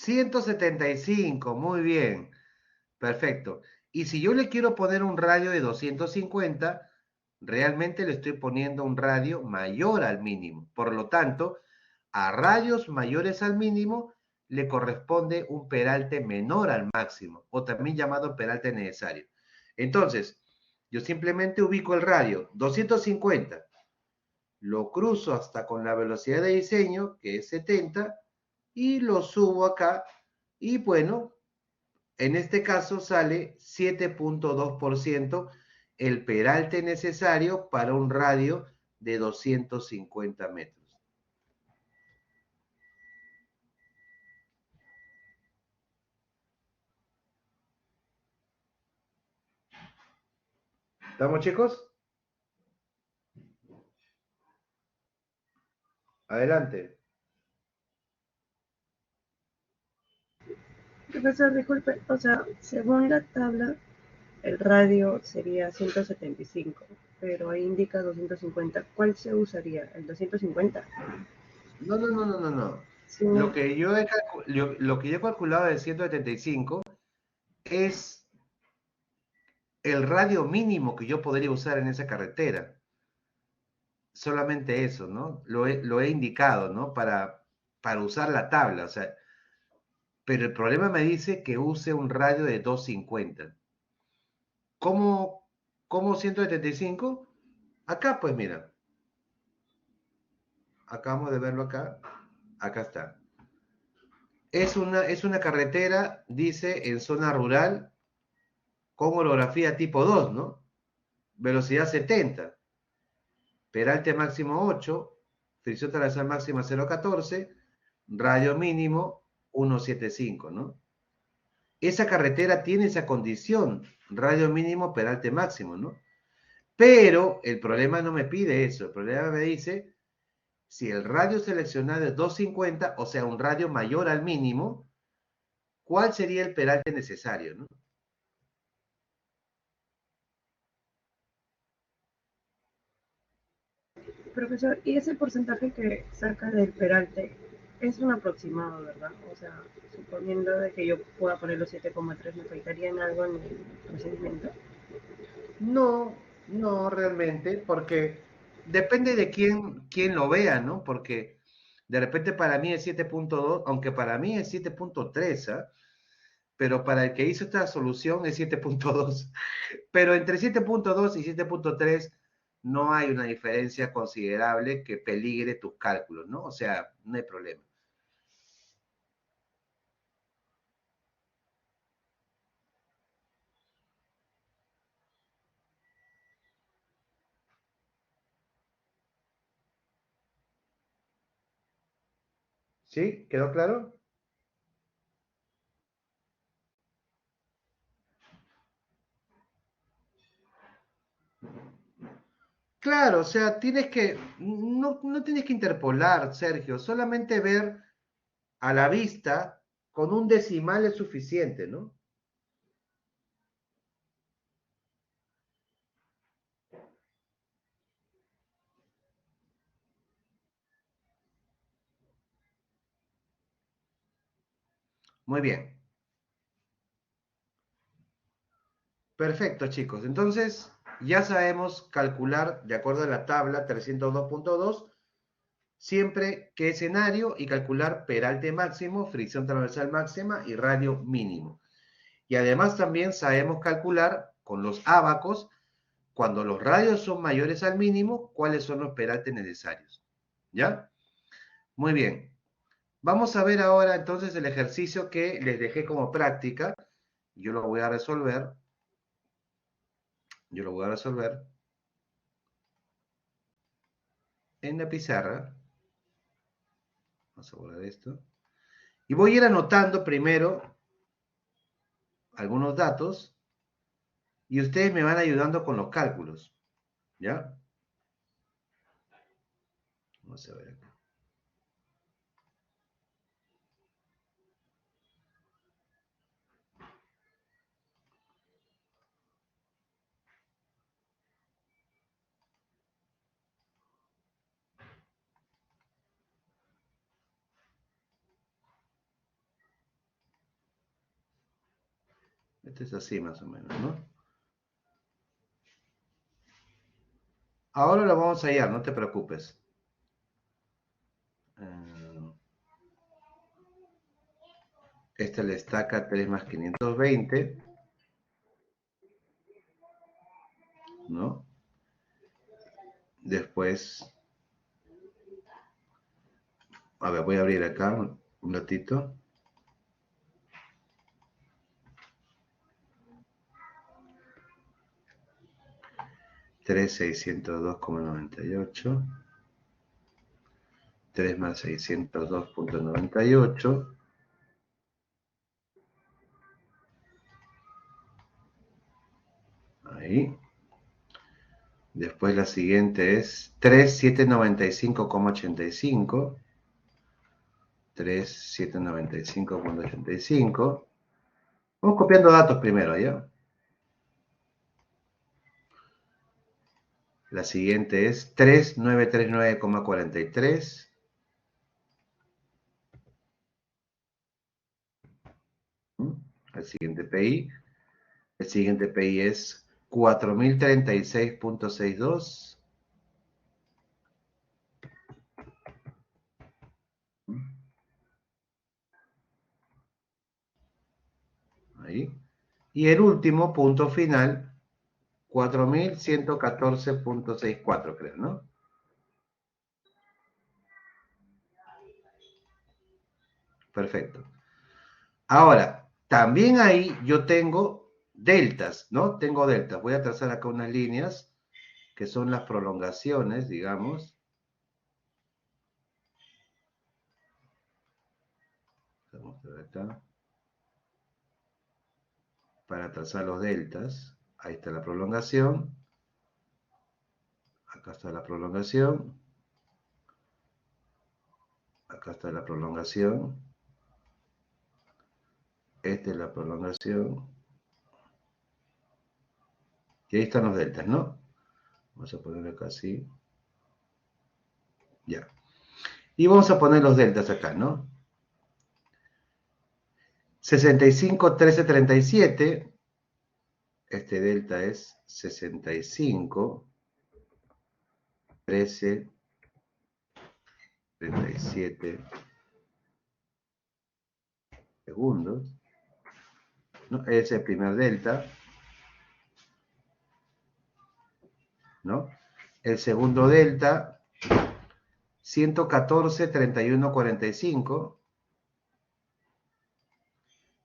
175, muy bien, perfecto. Y si yo le quiero poner un radio de 250, realmente le estoy poniendo un radio mayor al mínimo. Por lo tanto, a radios mayores al mínimo le corresponde un peralte menor al máximo, o también llamado peralte necesario. Entonces, yo simplemente ubico el radio 250, lo cruzo hasta con la velocidad de diseño, que es 70, y lo subo acá, y bueno, en este caso sale 7.2% el peralte necesario para un radio de 250 metros. ¿Estamos, chicos? Adelante. Profesor, disculpe, o sea, según la tabla, el radio sería 175, pero ahí indica 250. ¿Cuál se usaría? ¿El 250? No, no, no, no, no, no. Sí, Lo que yo he calculado de 175 es el radio mínimo que yo podría usar en esa carretera. Solamente eso, ¿no? Lo he indicado, ¿no? Para usar la tabla. O sea, pero el problema me dice que use un radio de 250. ¿Cómo 175? Acá, pues mira, acabamos de verlo acá. Acá está. Es una carretera, dice, en zona rural, con orografía tipo 2, ¿no? Velocidad 70, peralte máximo 8, fricción transversal máxima 0,14, radio mínimo 1,75, ¿no? Esa carretera tiene esa condición, radio mínimo, peralte máximo, ¿no? Pero el problema no me pide eso, el problema me dice si el radio seleccionado es 250, o sea, un radio mayor al mínimo, ¿cuál sería el peralte necesario, ¿no? Profesor, y ese porcentaje que saca del peralte es un aproximado, ¿verdad? O sea, suponiendo de que yo pueda poner los 7,3, ¿me afectaría en algo en el procedimiento? No, no realmente, porque depende de quién lo vea, ¿no? Porque de repente para mí es 7,2, aunque para mí es 7,3, ¿ah? Pero para el que hizo esta solución es 7,2. Pero entre 7,2 y 7,3 no hay una diferencia considerable que peligre tus cálculos, ¿no? O sea, no hay problema. ¿Sí? ¿Quedó claro? Claro, o sea, no tienes que interpolar, Sergio, solamente ver a la vista con un decimal es suficiente, ¿no? Muy bien. Perfecto, chicos. Entonces, ya sabemos calcular, de acuerdo a la tabla 302,2, siempre qué escenario y calcular peralte máximo, fricción transversal máxima y radio mínimo. Y además también sabemos calcular con los ábacos, cuando los radios son mayores al mínimo, cuáles son los peraltes necesarios. ¿Ya? Muy bien. Vamos a ver ahora entonces el ejercicio que les dejé como práctica. Yo lo voy a resolver. Yo lo voy a resolver en la pizarra. Vamos a borrar esto. Y voy a ir anotando primero algunos datos y ustedes me van ayudando con los cálculos. ¿Ya? Vamos a ver acá. Este es así más o menos, ¿no? Ahora lo vamos a hallar, no te preocupes. Esta le estaca 3 más 520, ¿no? Después, a ver, voy a abrir acá un ratito. Tres seiscientos dos coma noventa y ocho. 3 más 602,98. Ahí. Después la siguiente es 3,795,85. 3,795,85. Vamos copiando datos primero, ¿ya? La siguiente es 3,939,43. El siguiente PI. El siguiente PI es 4,036,62. Ahí. Y el último punto final, 4114.64, creo, ¿no? Perfecto. Ahora, también ahí yo tengo deltas, ¿no? Tengo deltas. Voy a trazar acá unas líneas que son las prolongaciones, digamos. Vamos a ver acá. Para trazar los deltas. Ahí está la prolongación. Acá está la prolongación. Acá está la prolongación. Esta es la prolongación. Y ahí están los deltas, ¿no? Vamos a poner acá así. Ya. Y vamos a poner los deltas acá, ¿no? 65, 13, 37. Este delta es 65, 13, 37 segundos, ¿no? Es el primer delta, ¿no? El segundo delta, 114, 31, 45.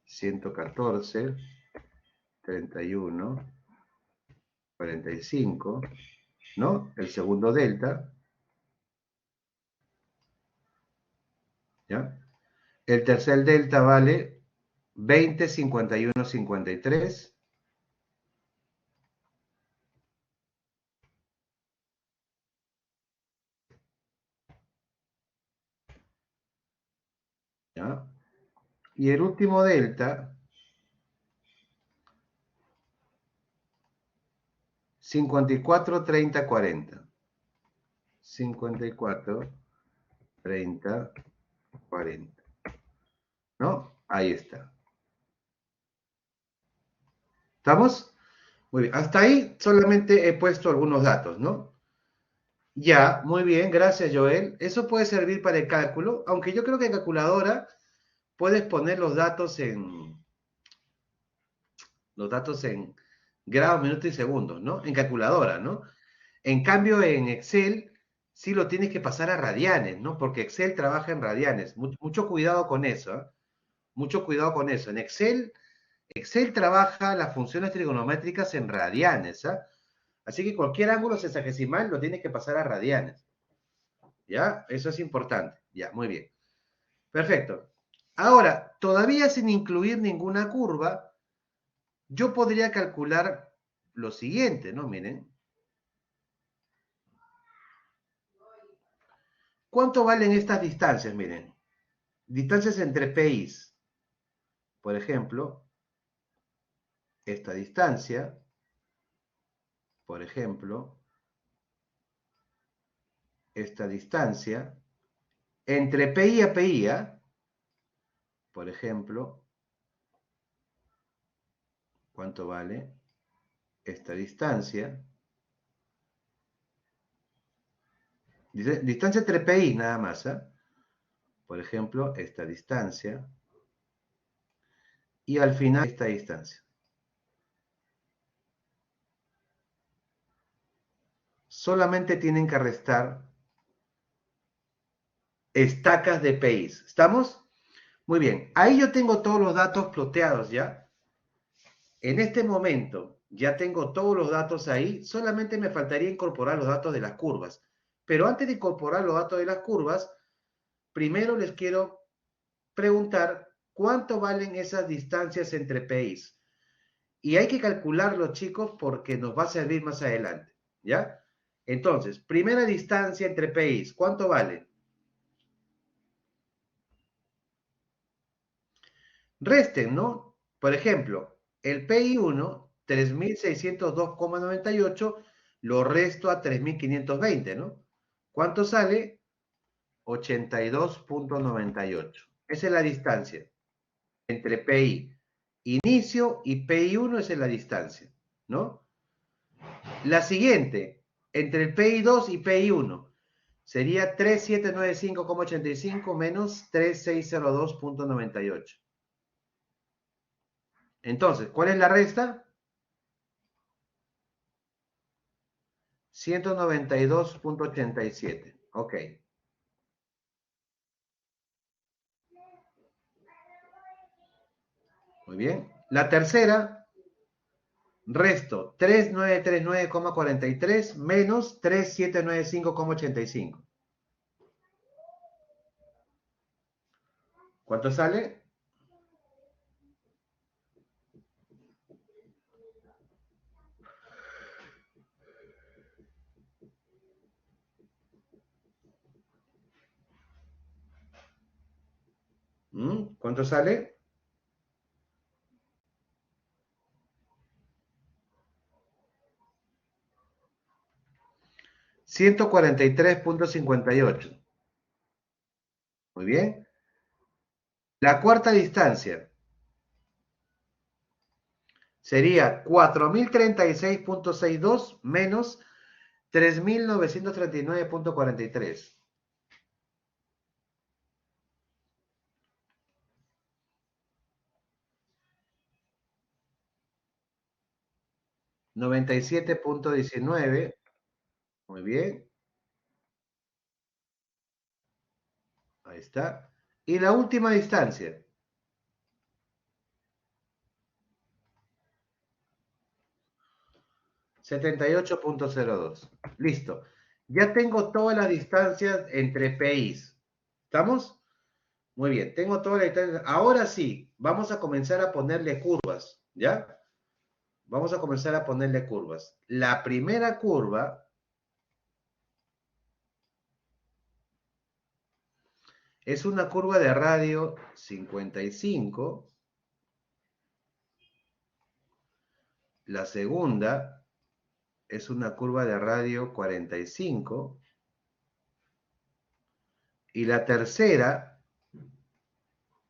114, 31, 45, ¿no? El segundo delta, ¿ya? El tercer delta vale 20, 51, 53. ¿Ya? Y el último delta, 54, 30, 40. 54, 30, 40. ¿No? Ahí está. ¿Estamos? Muy bien. Hasta ahí solamente he puesto algunos datos, ¿no? Ya, muy bien. Gracias, Joel. Eso puede servir para el cálculo, aunque yo creo que en calculadora puedes poner los datos en grados, minutos y segundos, ¿no? En calculadora, ¿no? En cambio, en Excel sí lo tienes que pasar a radianes, ¿no? Porque Excel trabaja en radianes. Mucho cuidado con eso, ¿eh? Mucho cuidado con eso. En Excel trabaja las funciones trigonométricas en radianes, ¿ah? Así que cualquier ángulo sexagesimal lo tienes que pasar a radianes. ¿Ya? Eso es importante. Ya, muy bien. Perfecto. Ahora, todavía sin incluir ninguna curva, yo podría calcular lo siguiente, ¿no? Miren. ¿Cuánto valen estas distancias? Miren. Distancias entre PIs. Por ejemplo, esta distancia, por ejemplo, esta distancia, entre PI a PI, por ejemplo, ¿cuánto vale esta distancia? Distancia entre PI nada más, ¿eh? Por ejemplo, esta distancia. Y al final esta distancia. Solamente tienen que restar estacas de PIs. ¿Estamos? Muy bien. Ahí yo tengo todos los datos ploteados ya. En este momento ya tengo todos los datos ahí. Solamente me faltaría incorporar los datos de las curvas. Pero antes de incorporar los datos de las curvas, primero les quiero preguntar cuánto valen esas distancias entre PIs. Y hay que calcularlo, chicos, porque nos va a servir más adelante. ¿Ya? Entonces, primera distancia entre PIs, ¿cuánto vale? Resten, ¿no? Por ejemplo, el PI1, 3602,98, lo resto a 3520, ¿no? ¿Cuánto sale? 82,98. Esa es la distancia entre PI inicio y PI1, esa es la distancia, ¿no? La siguiente, entre el PI2 y PI1, sería 3795,85 menos 3602,98. Entonces, ¿cuál es la resta? 192.87. Ok. Muy bien. La tercera, resto 3939,43 menos 3795,85. ¿Cuánto sale? ¿Cuánto sale? 143.58. Muy bien. La cuarta distancia sería 4036.62 menos 3939.43. 97.19. Muy bien. Ahí está. Y la última distancia. 78.02. Listo. Ya tengo todas las distancias entre PIs. ¿Estamos? Muy bien, tengo todas las distancias. Ahora sí, vamos a comenzar a ponerle curvas, ¿ya? Vamos a comenzar a ponerle curvas. La primera curva es una curva de radio 55. La segunda es una curva de radio 45. Y la tercera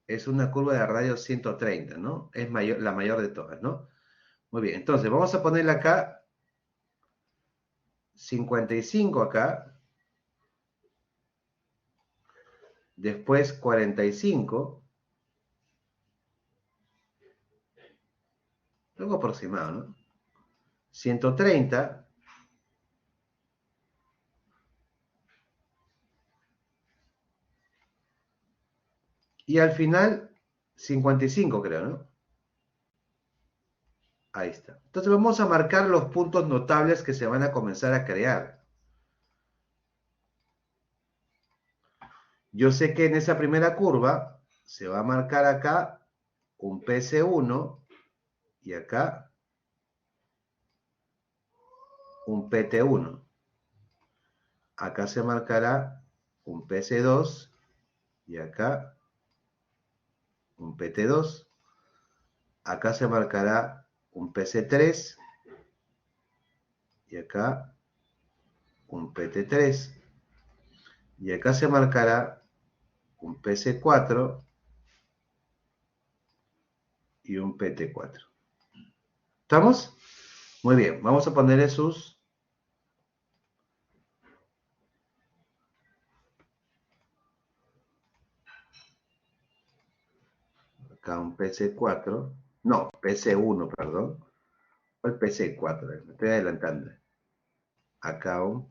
es una curva de radio 130, ¿no? Es mayor, la mayor de todas, ¿no? Muy bien, entonces vamos a ponerle acá 55 acá, después 45, luego aproximado, ¿no? 130, y al final 55 creo, ¿no? Ahí está. Entonces vamos a marcar los puntos notables que se van a comenzar a crear. Yo sé que en esa primera curva se va a marcar acá un PC1 y acá un PT1. Acá se marcará un PC2 y acá un PT2. Acá se marcará un PC3 y acá un PT3. Y acá se marcará un PC4 y un PT4. ¿Estamos? Muy bien, vamos a ponerle sus... Acá un PC4. No, PC1, perdón. O el PC4, me estoy adelantando. Acá un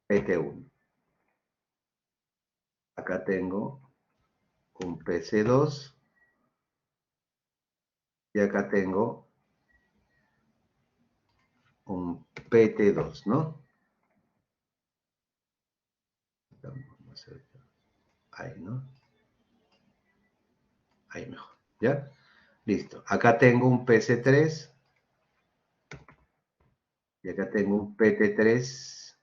PT1. Acá tengo un PC2 y acá tengo un PT2, ¿no? Ahí, ¿no? Ahí mejor, ¿ya? Listo. Acá tengo un PC3 y acá tengo un PT3,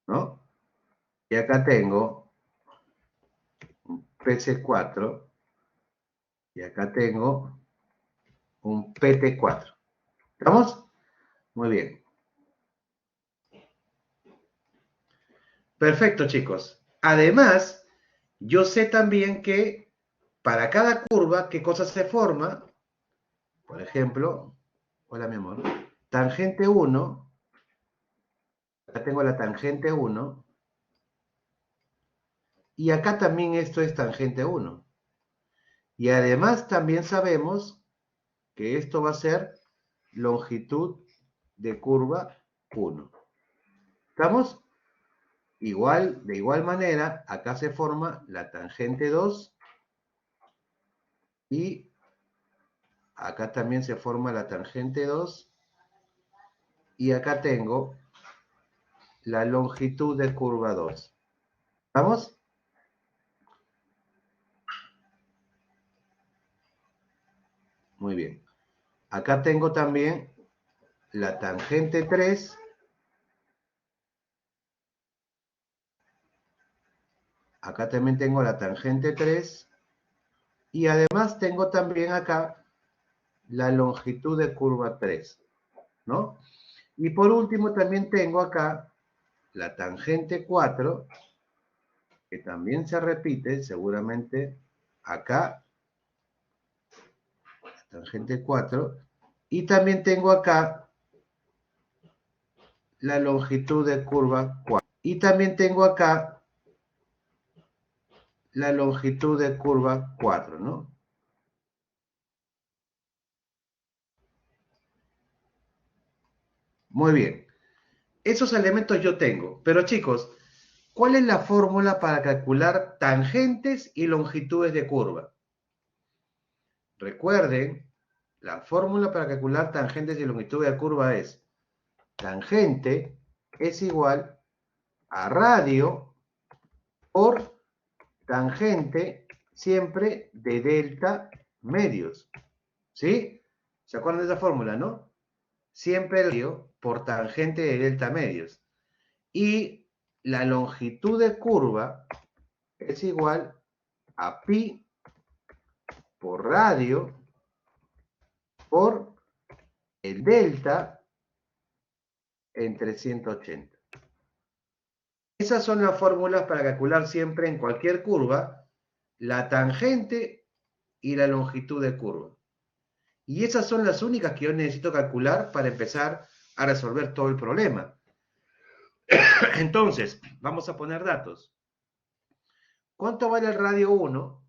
¿no? Y acá tengo un PC4 y acá tengo un PT4. ¿Estamos? Muy bien. Perfecto, chicos. Además, yo sé también que para cada curva, ¿qué cosa se forma? Por ejemplo, hola mi amor, tangente 1, acá tengo la tangente 1, y acá también esto es tangente 1. Y además también sabemos que esto va a ser longitud de curva 1. ¿Estamos? Igual, de igual manera, acá se forma la tangente 2 y acá también se forma la tangente 2 y acá tengo la longitud de curva 2. ¿Estamos? Muy bien. Acá tengo también la tangente 3. Acá también tengo la tangente 3. Y además tengo también acá la longitud de curva 3, ¿no? Y por último también tengo acá la tangente 4, que también se repite seguramente acá, la tangente 4. Y también tengo acá la longitud de curva 4. Y también tengo acá la longitud de curva 4, ¿no? Muy bien. Esos elementos yo tengo. Pero chicos, ¿cuál es la fórmula para calcular tangentes y longitudes de curva? Recuerden, la fórmula para calcular tangentes y longitudes de curva es tangente es igual a radio por tangente siempre de delta medios. ¿Sí? ¿Se acuerdan de esa fórmula, no? Siempre radio por tangente de delta medios. Y la longitud de curva es igual a pi por radio por el delta entre 180. Esas son las fórmulas para calcular siempre en cualquier curva la tangente y la longitud de curva. Y esas son las únicas que yo necesito calcular para empezar a resolver todo el problema. Entonces, vamos a poner datos. ¿Cuánto vale el radio 1?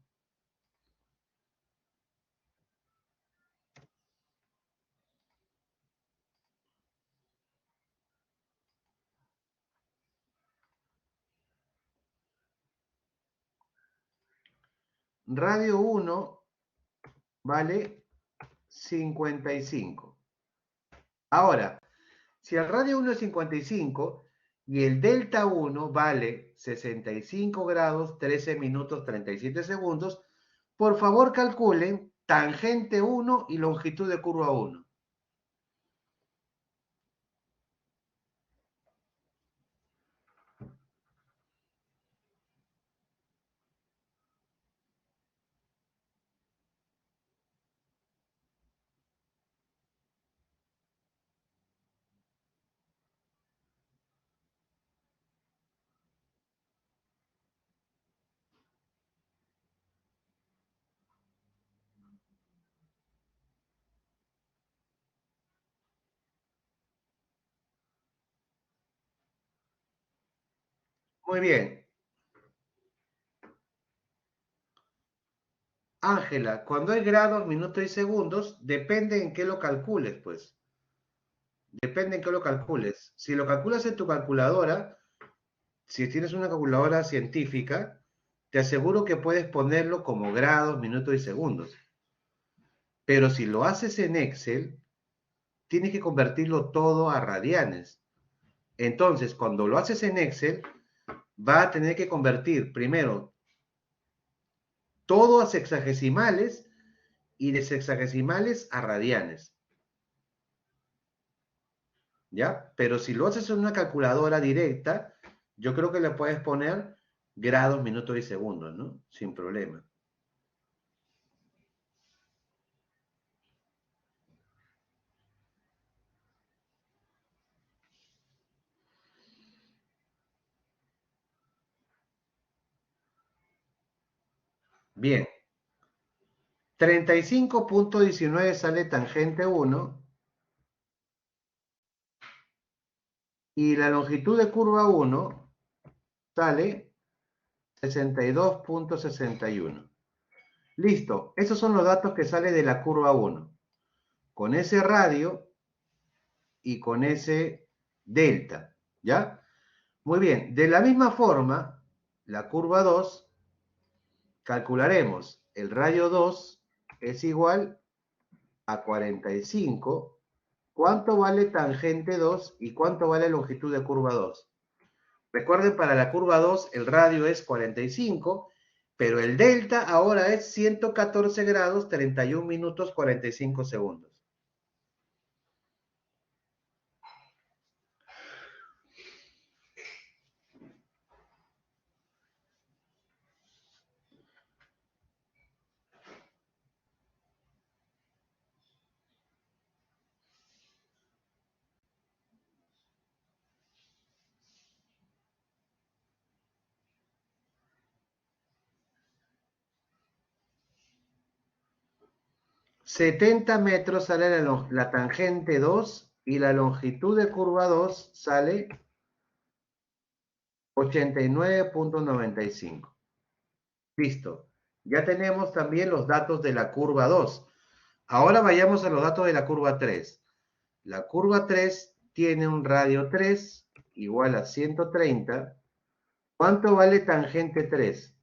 Radio 1 vale 55. Ahora, si el radio 1 es 55 y el delta 1 vale 65 grados, 13 minutos, 37 segundos, por favor calculen tangente 1 y longitud de curva 1. Muy bien. Ángela, cuando hay grados, minutos y segundos, depende en qué lo calcules, pues. Depende en qué lo calcules. Si lo calculas en tu calculadora, si tienes una calculadora científica, te aseguro que puedes ponerlo como grados, minutos y segundos. Pero si lo haces en Excel, tienes que convertirlo todo a radianes. Entonces, cuando lo haces en Excel, va a tener que convertir primero todo a sexagesimales y de sexagesimales a radianes. ¿Ya? Pero si lo haces en una calculadora directa, yo creo que le puedes poner grados, minutos y segundos, ¿no? Sin problema. Bien. 35.19 sale tangente 1 y la longitud de curva 1 sale 62.61. Listo, esos son los datos que salen de la curva 1. Con ese radio y con ese delta, ¿ya? Muy bien, de la misma forma, la curva 2, calcularemos el radio 2 es igual a 45. ¿Cuánto vale tangente 2 y cuánto vale longitud de curva 2? Recuerden, para la curva 2 el radio es 45, pero el delta ahora es 114 grados, 31 minutos, 45 segundos. $70 sale la tangente 2 y la longitud de curva 2 sale 89.95. Listo. Ya tenemos también los datos de la curva 2. Ahora vayamos a los datos de la curva 3. La curva 3 tiene un radio 3 igual a 130. ¿Cuánto vale tangente 3?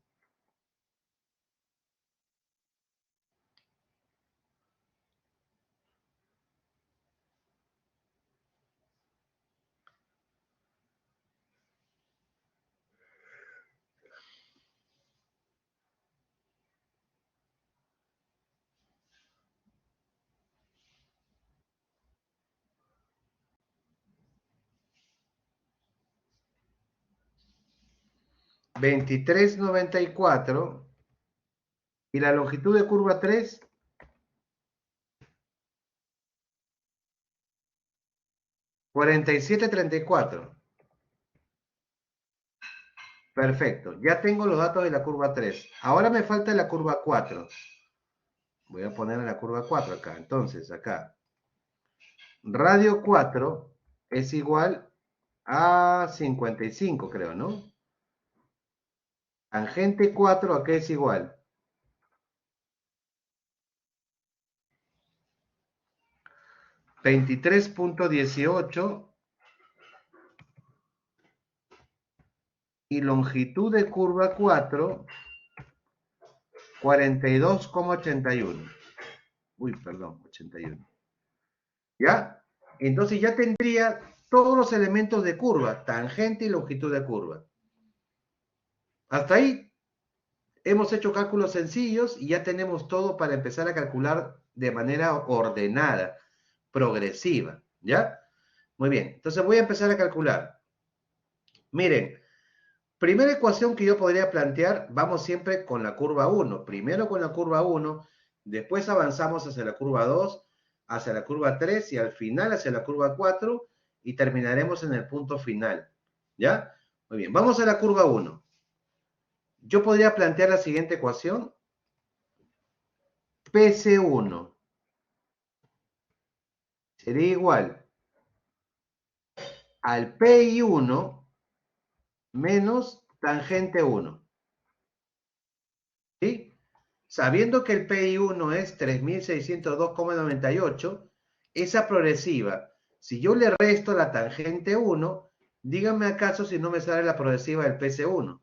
$23.94. ¿Y la longitud de curva 3? 47.34. Perfecto. Ya tengo los datos de la curva 3. Ahora me falta la curva 4. Voy a poner la curva 4 acá. Entonces, acá. Radio 4 es igual a 55, creo, ¿no? Tangente 4, ¿a qué es igual? 23.18. Y longitud de curva 4, 42,81. Uy, perdón, 81. ¿Ya? Entonces ya tendría todos los elementos de curva, tangente y longitud de curva. Hasta ahí hemos hecho cálculos sencillos y ya tenemos todo para empezar a calcular de manera ordenada, progresiva. ¿Ya? Muy bien, entonces voy a empezar a calcular. Miren, primera ecuación que yo podría plantear, vamos siempre con la curva 1. Primero con la curva 1, después avanzamos hacia la curva 2, hacia la curva 3 y al final hacia la curva 4 y terminaremos en el punto final. ¿Ya? Muy bien, vamos a la curva 1. Yo podría plantear la siguiente ecuación. PC1 sería igual al PI1 menos tangente 1. ¿Sí? Sabiendo que el PI1 es 3602,98, esa progresiva, si yo le resto la tangente 1, díganme acaso si no me sale la progresiva del PC1.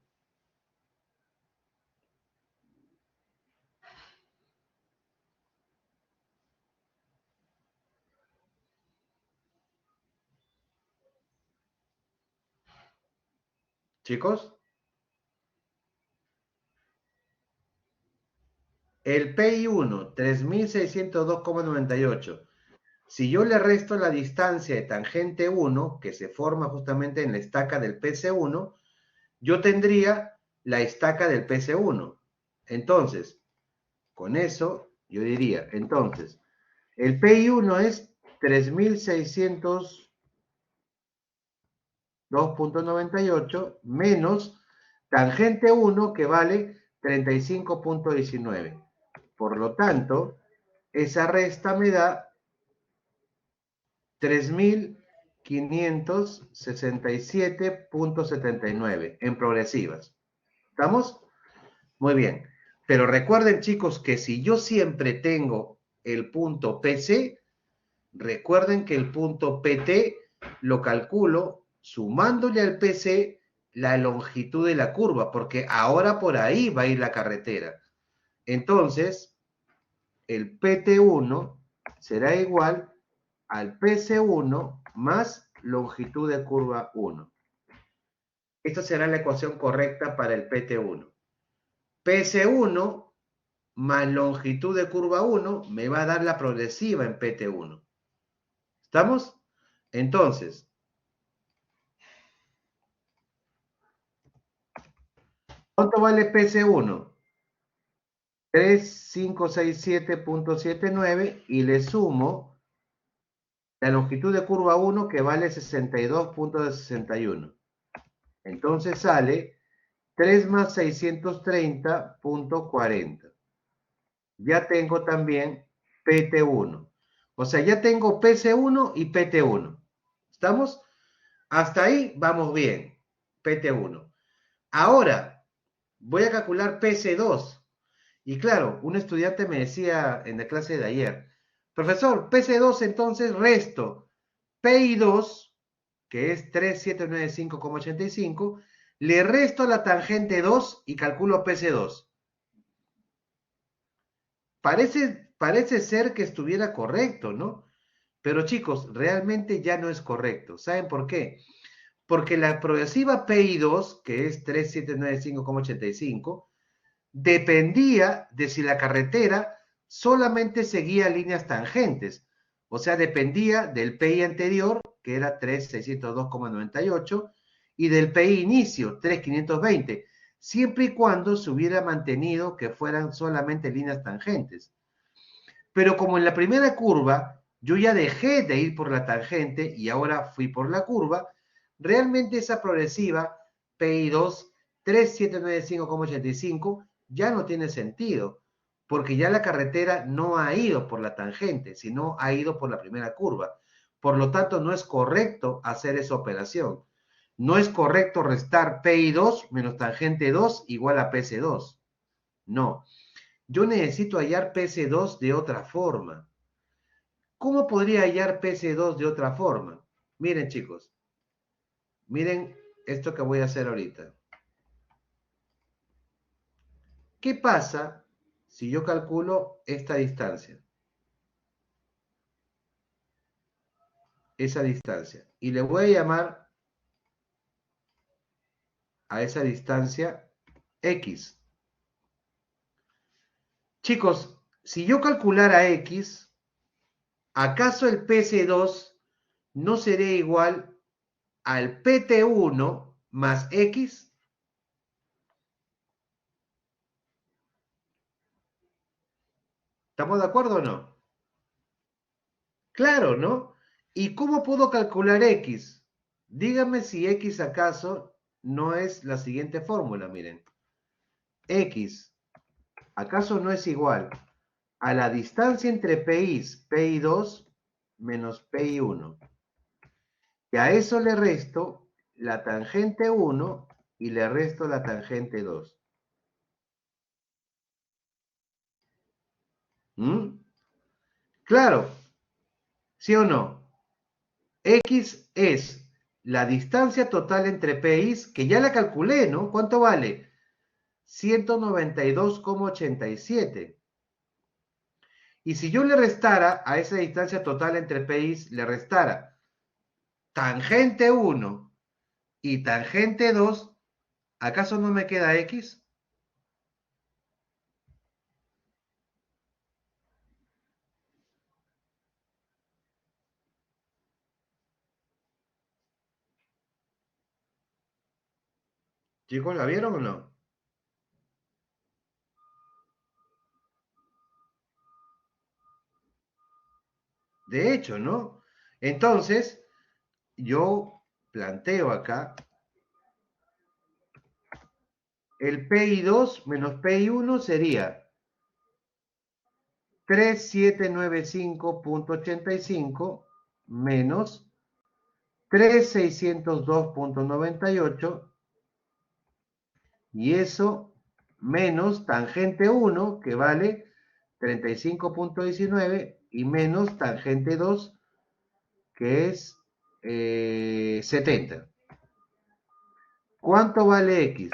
Chicos, el PI1, 3602,98. Si yo le resto la distancia de tangente 1, que se forma justamente en la estaca del PC1, yo tendría la estaca del PC1. Entonces, con eso, yo diría, entonces, el PI1 es 3602,98 menos tangente 1 que vale 35.19. Por lo tanto, esa resta me da 3567.79 en progresivas. ¿Estamos? Muy bien. Pero recuerden, chicos, que si yo siempre tengo el punto PC, recuerden que el punto PT lo calculo sumándole al PC la longitud de la curva, porque ahora por ahí va a ir la carretera. Entonces, el PT1 será igual al PC1 más longitud de curva 1. Esta será la ecuación correcta para el PT1. PC1 más longitud de curva 1 me va a dar la progresiva en PT1. ¿Estamos? Entonces, ¿cuánto vale PC1? 3567.79 y le sumo la longitud de curva 1 que vale 62.61. Entonces sale 3 más 630.40. Ya tengo también PT1. O sea, ya tengo PC1 y PT1. ¿Estamos? Hasta ahí vamos bien. PT1. Ahora, voy a calcular PC2. Y claro, un estudiante me decía en la clase de ayer, profesor, PC2 entonces resto PI2, que es 3795,85, le resto la tangente 2 y calculo PC2. Parece ser que estuviera correcto, ¿no? Pero chicos, realmente ya no es correcto. ¿Saben por qué? Porque la progresiva PI2, que es 3795,85, dependía de si la carretera solamente seguía líneas tangentes. O sea, dependía del PI anterior, que era 3602,98, y del PI inicio, 3520, siempre y cuando se hubiera mantenido que fueran solamente líneas tangentes. Pero como en la primera curva yo ya dejé de ir por la tangente y ahora fui por la curva, realmente esa progresiva PI2 3795,85 ya no tiene sentido, porque ya la carretera no ha ido por la tangente, sino ha ido por la primera curva. Por lo tanto, no es correcto hacer esa operación. No es correcto restar PI2 menos tangente 2 igual a PC2. No. Yo necesito hallar PC2 de otra forma. ¿Cómo podría hallar PC2 de otra forma? Miren, chicos. Miren esto que voy a hacer ahorita. ¿Qué pasa si yo calculo esta distancia? Esa distancia. Y le voy a llamar a esa distancia X. Chicos, si yo calculara X, ¿acaso el PC2 no sería igual al PT1 más X? ¿Estamos de acuerdo o no? Claro, ¿no? ¿Y cómo puedo calcular X? Dígame si X acaso no es la siguiente fórmula, miren. X, ¿acaso no es igual a la distancia entre PIs, PI2 menos PI1? Y a eso le resto la tangente 1 y le resto la tangente 2. ¿Mm? Claro, ¿sí o no? X es la distancia total entre PIs, que ya la calculé, ¿no? ¿Cuánto vale? 192,87. Y si yo le restara a esa distancia total entre PIs, le restara tangente 1 y tangente 2, ¿acaso no me queda X? Chicos, ¿la vieron o no? De hecho, ¿no? Entonces, yo planteo acá el PI2 menos PI1 sería 3795,85 menos 3602,98 y eso menos tangente 1, que vale 35.19, y menos tangente 2, que es 70. ¿Cuánto vale X?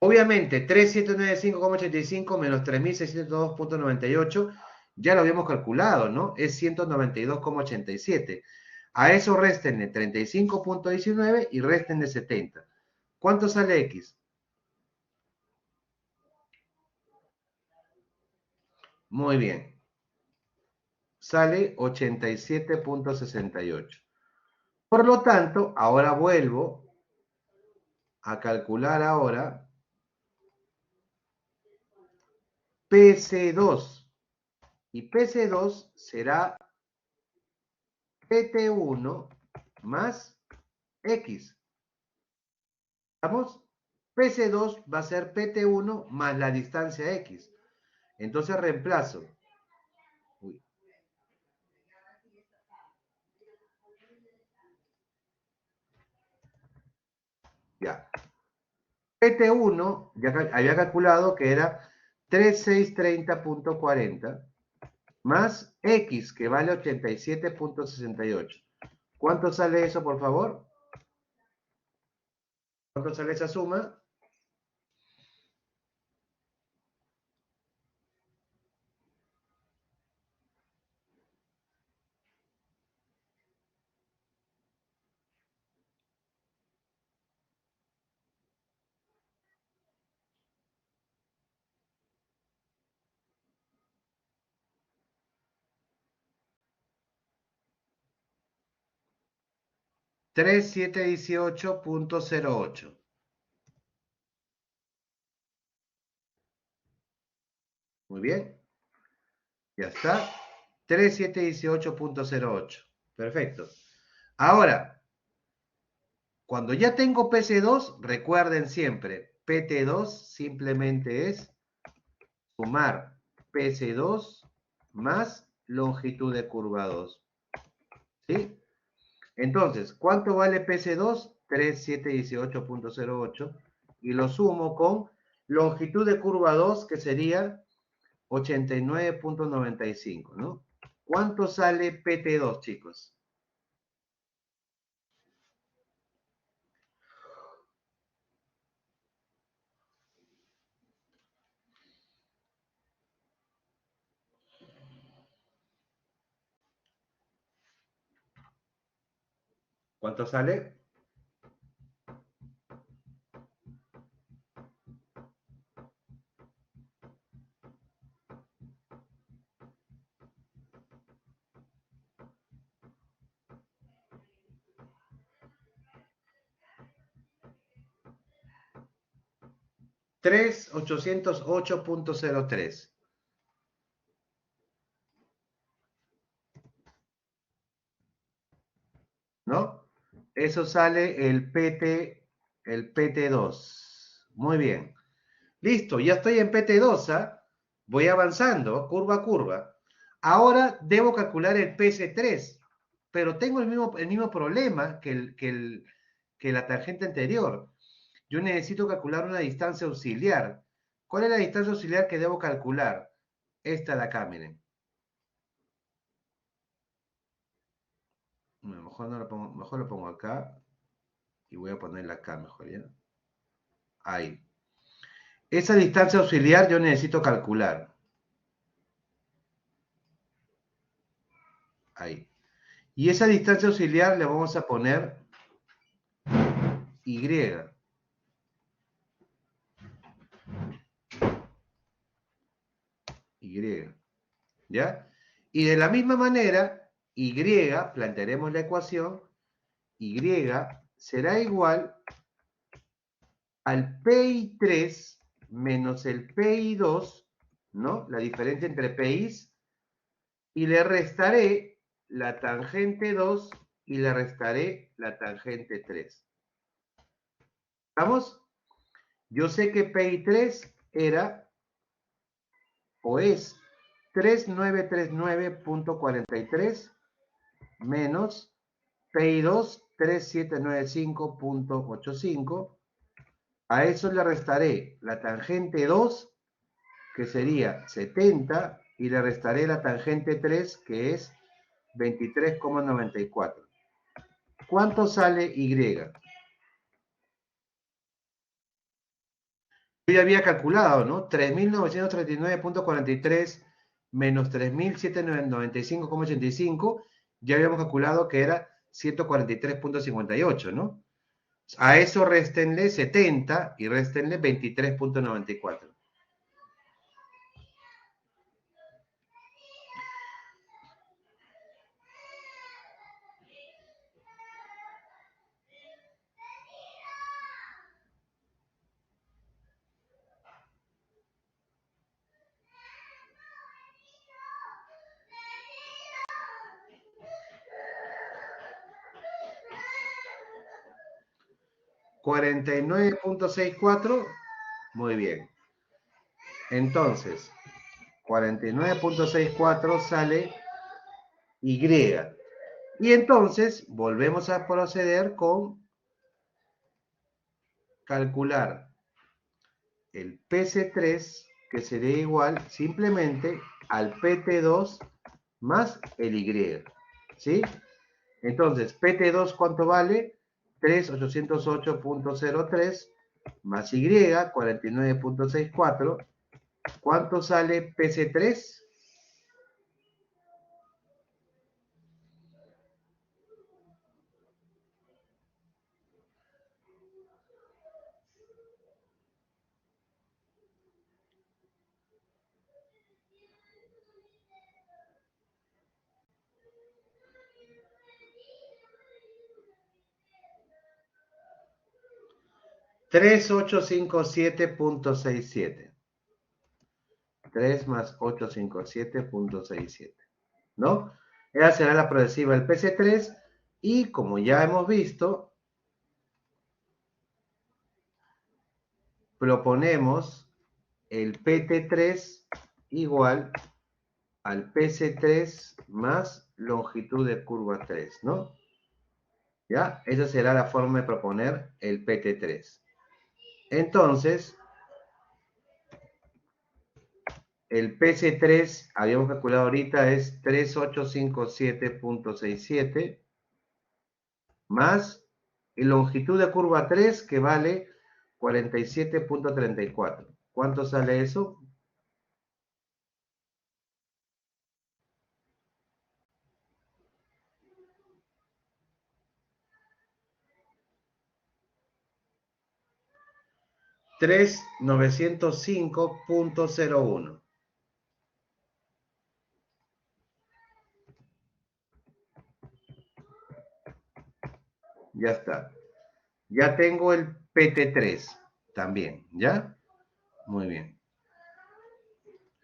Obviamente, 3795,85 menos 3602.98, ya lo habíamos calculado, ¿no? Es 192,87. A eso réstenle 35.19 y réstenle 70. ¿Cuánto sale X? Muy bien. Sale 87.68. Por lo tanto, ahora vuelvo a calcular ahora PC2. Y PC2 será PT1 más X. ¿Vamos? PC2 va a ser PT1 más la distancia X. Entonces reemplazo. Uy. Ya. PT1, ya había calculado que era 3630.40 más X, que vale 87.68. ¿Cuánto sale eso, por favor? ¿Cuánto sale esa suma? $3718.08. Muy bien. Ya está. 3718.08. Perfecto. Ahora, cuando ya tengo PC2, recuerden siempre, PT2 simplemente es sumar PC2 más longitud de curva 2. ¿Sí? Entonces, ¿cuánto vale PC2? 3718.08. Y lo sumo con longitud de curva 2, que sería 89.95, ¿no? ¿Cuánto sale PT2, chicos? ¿Cuánto sale? $3,808.03. ¿No? Eso sale el PT2. Muy bien. Listo, ya estoy en PT2, ¿ah? Voy avanzando, curva a curva. Ahora debo calcular el PC3, pero tengo el mismo problema que la tangente anterior. Yo necesito calcular una distancia auxiliar. ¿Cuál es la distancia auxiliar que debo calcular? Esta de acá, miren. Mejor, no lo pongo, mejor lo pongo acá y voy a ponerla acá mejor, ¿ya? Ahí. Esa distancia auxiliar yo necesito calcular. Ahí. Y esa distancia auxiliar le vamos a poner Y. Y. ¿Ya? Y de la misma manera, Y, plantearemos la ecuación, Y será igual al PI3 menos el PI2, ¿no? La diferencia entre PIs, y le restaré la tangente 2 y le restaré la tangente 3. ¿Vamos? Yo sé que PI3 era o es 3939.43 menos PI2 3795.85, A eso le restaré la tangente 2, que sería 70, y le restaré la tangente 3, que es 23,94. ¿Cuánto sale Y? Yo ya había calculado, ¿no? 3.939,43 menos 3.795,85, ya habíamos calculado que era 143,58, ¿no? A eso réstenle 70 y réstenle 23,94. ¿49,64? Muy bien. Entonces, 49,64 sale Y. Y entonces volvemos a proceder con calcular el PC3, que sería igual simplemente al PT2 más el Y. ¿Sí? Entonces, PT2, ¿cuánto vale? 3.808,03 más Y, 49,64. ¿Cuánto sale PC3? $3.857,67. 3 más 857,67. ¿No? Esa será la progresiva del PC3. Y como ya hemos visto, proponemos el PT3 igual al PC3 más longitud de curva 3, ¿no? ¿Ya? Esa será la forma de proponer el PT3. Entonces, el PC3, habíamos calculado ahorita, es 3857,67 más longitud de curva 3, que vale 47,34. ¿Cuánto sale eso? $3.905,01. Ya está. Ya tengo el PT3 también, ¿ya? Muy bien.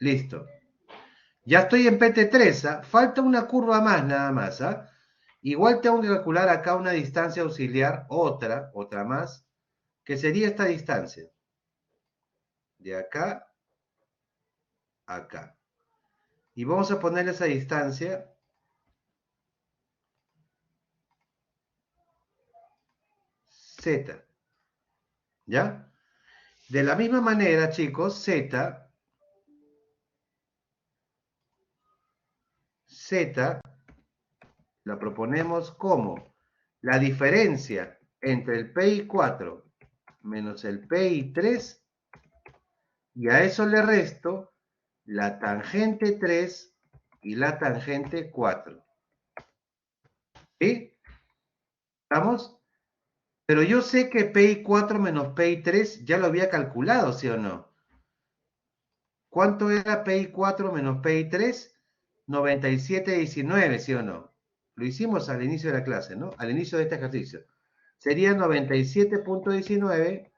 Listo. Ya estoy en PT3, ¿ah? Falta una curva más nada más, ¿ah? Igual tengo que calcular acá una distancia auxiliar, otra más, que sería esta distancia. De acá a acá. Y vamos a ponerle esa distancia Z. ¿Ya? De la misma manera, chicos, Z la proponemos como la diferencia entre el PI4 menos el PI3, y a eso le resto la tangente 3 y la tangente 4. ¿Sí? ¿Estamos? Pero yo sé que PI4 menos PI3 ya lo había calculado, ¿sí o no? ¿Cuánto era PI4 menos PI3? 97,19, ¿sí o no? Lo hicimos al inicio de la clase, ¿no? Al inicio de este ejercicio. Sería 97,19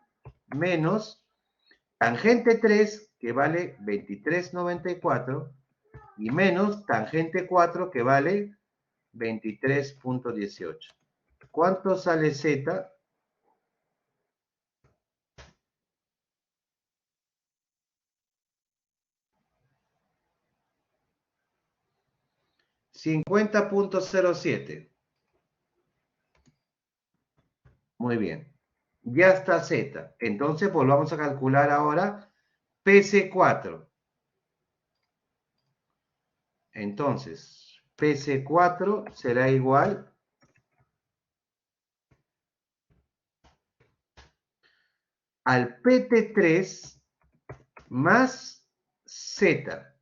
menos tangente 3, que vale 23,94, y menos tangente 4, que vale 23,18. ¿Cuánto sale Z? 50,07. Muy bien. ya está Z. Entonces volvamos a calcular ahora PC4. Entonces, PC4 será igual al PT3 más Z.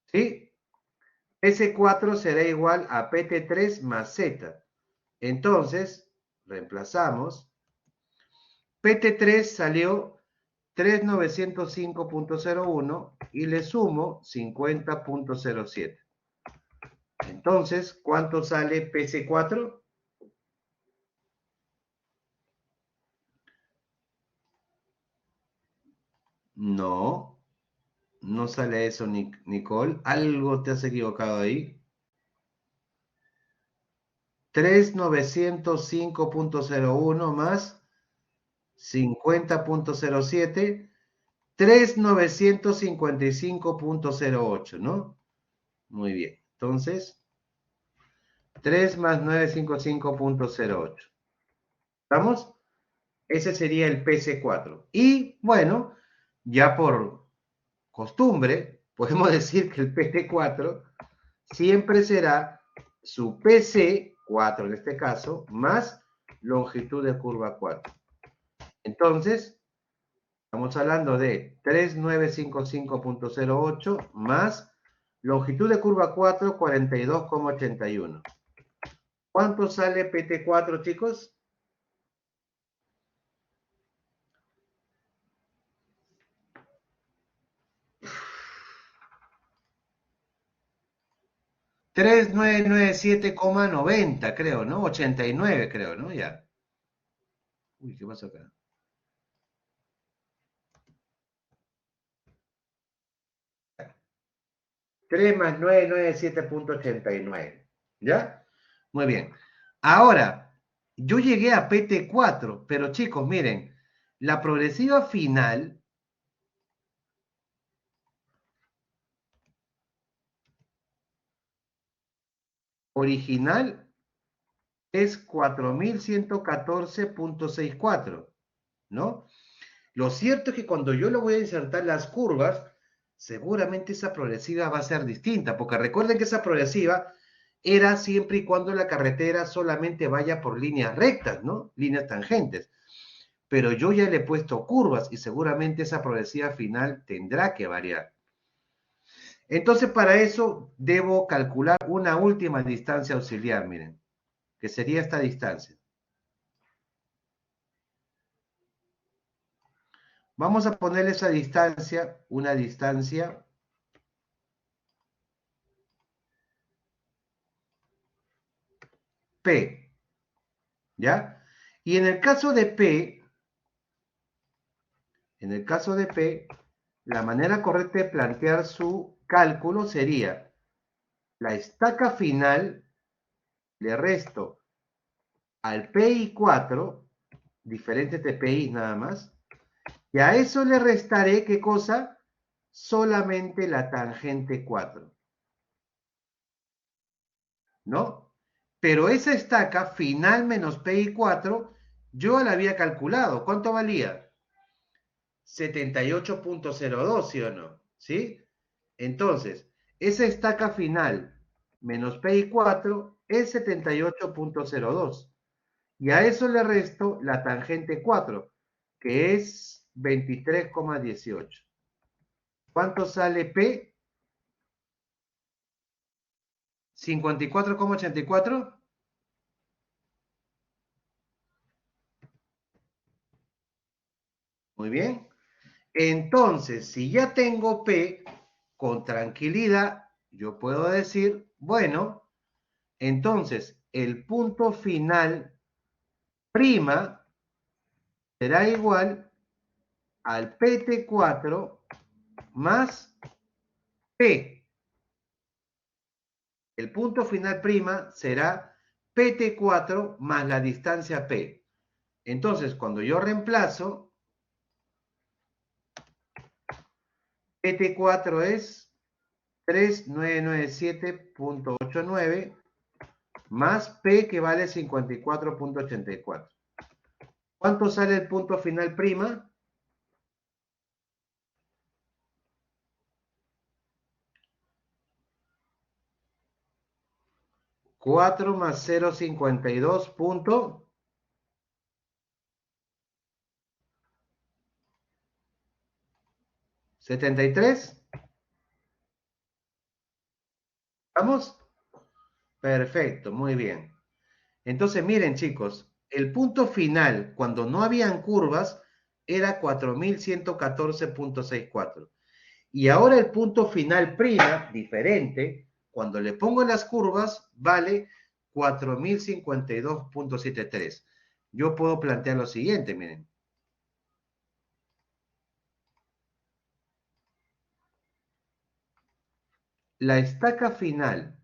¿Sí? PC4 será igual a PT3 más Z. Entonces, reemplazamos. PT3 salió 3905.01 y le sumo 50.07. Entonces, ¿cuánto sale PC4? No, no sale eso, Nicole. Algo te has equivocado ahí. 3905.01 más 50.07, 3955.08, ¿no? Muy bien. Entonces, 3 más 955.08. ¿Estamos? Ese sería el PC4. Y bueno, ya por costumbre, podemos decir que el PT4 siempre será su PC4 en este caso, más longitud de curva 4. Entonces, estamos hablando de 3955.08 más longitud de curva 4, 42,81. ¿Cuánto sale PT4, chicos? $3997,90, creo, ¿no? 89, creo, ¿no? Ya. Uy, ¿qué pasó acá? Tres más 997.89. ¿Ya? Muy bien. Ahora, yo llegué a PT4, pero chicos, miren, la progresiva final original es 4114.64, ¿no? Lo cierto es que cuando yo le voy a insertar las curvas, seguramente esa progresiva va a ser distinta, porque recuerden que esa progresiva era siempre y cuando la carretera solamente vaya por líneas rectas, ¿no? Líneas tangentes. Pero yo ya le he puesto curvas y seguramente esa progresiva final tendrá que variar. Entonces, para eso debo calcular una última distancia auxiliar, miren, que sería esta distancia. Vamos a ponerle esa distancia, una distancia P, ¿ya? Y en el caso de P, la manera correcta de plantear su cálculo sería la estaca final, le resto al PI4, diferentes TPI nada más, y a eso le restaré, ¿qué cosa? Solamente la tangente 4, ¿no? Pero esa estaca final menos PI4, yo la había calculado. ¿Cuánto valía? 78.02, ¿sí o no? ¿Sí? Entonces, esa estaca final menos PI4 es 78.02. Y a eso le resto la tangente 4, que es 23,18. ¿Cuánto sale P? 54,84. Muy bien. Entonces, si ya tengo P, con tranquilidad, yo puedo decir, bueno, entonces el punto final prima será igual al PT4 más P. El punto final prima será PT4 más la distancia P. Entonces, cuando yo reemplazo, PT4 es 3997.89 más P que vale 54.84. ¿Cuánto sale el punto final prima? ¿4 más 0,52 punto? ¿73? ¿Vamos? Perfecto, muy bien. Entonces, miren, chicos, el punto final, cuando no habían curvas, era 4114.64. Y ahora el punto final prima, diferente, cuando le pongo las curvas, vale 4052.73. Yo puedo plantear lo siguiente, miren. La estaca final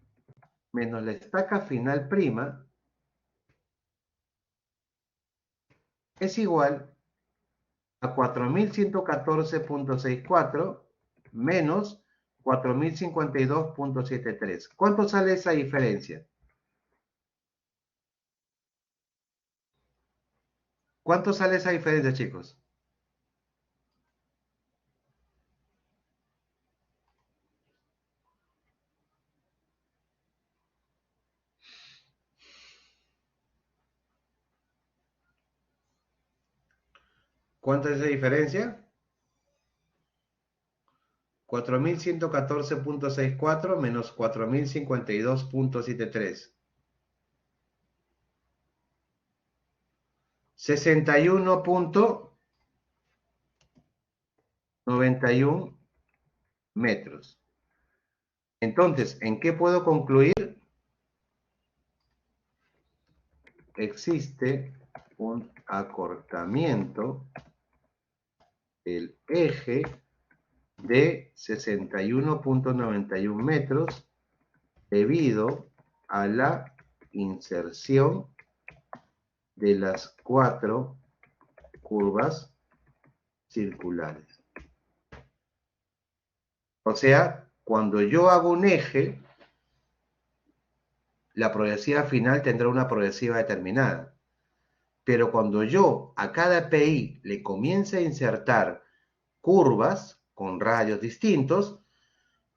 menos la estaca final prima es igual a 4114.64 menos 4052.73. ¿Cuánto sale esa diferencia? ¿Cuánto sale esa diferencia, chicos? ¿Cuánto es esa diferencia? 4114.64 menos 4052.73. 61.91 metros. Entonces, ¿en qué puedo concluir? Existe un acortamiento del eje de 61.91 metros debido a la inserción de las 4 curvas circulares. O sea, cuando yo hago un eje, la progresiva final tendrá una progresiva determinada. Pero cuando yo a cada PI le comience a insertar curvas con radios distintos,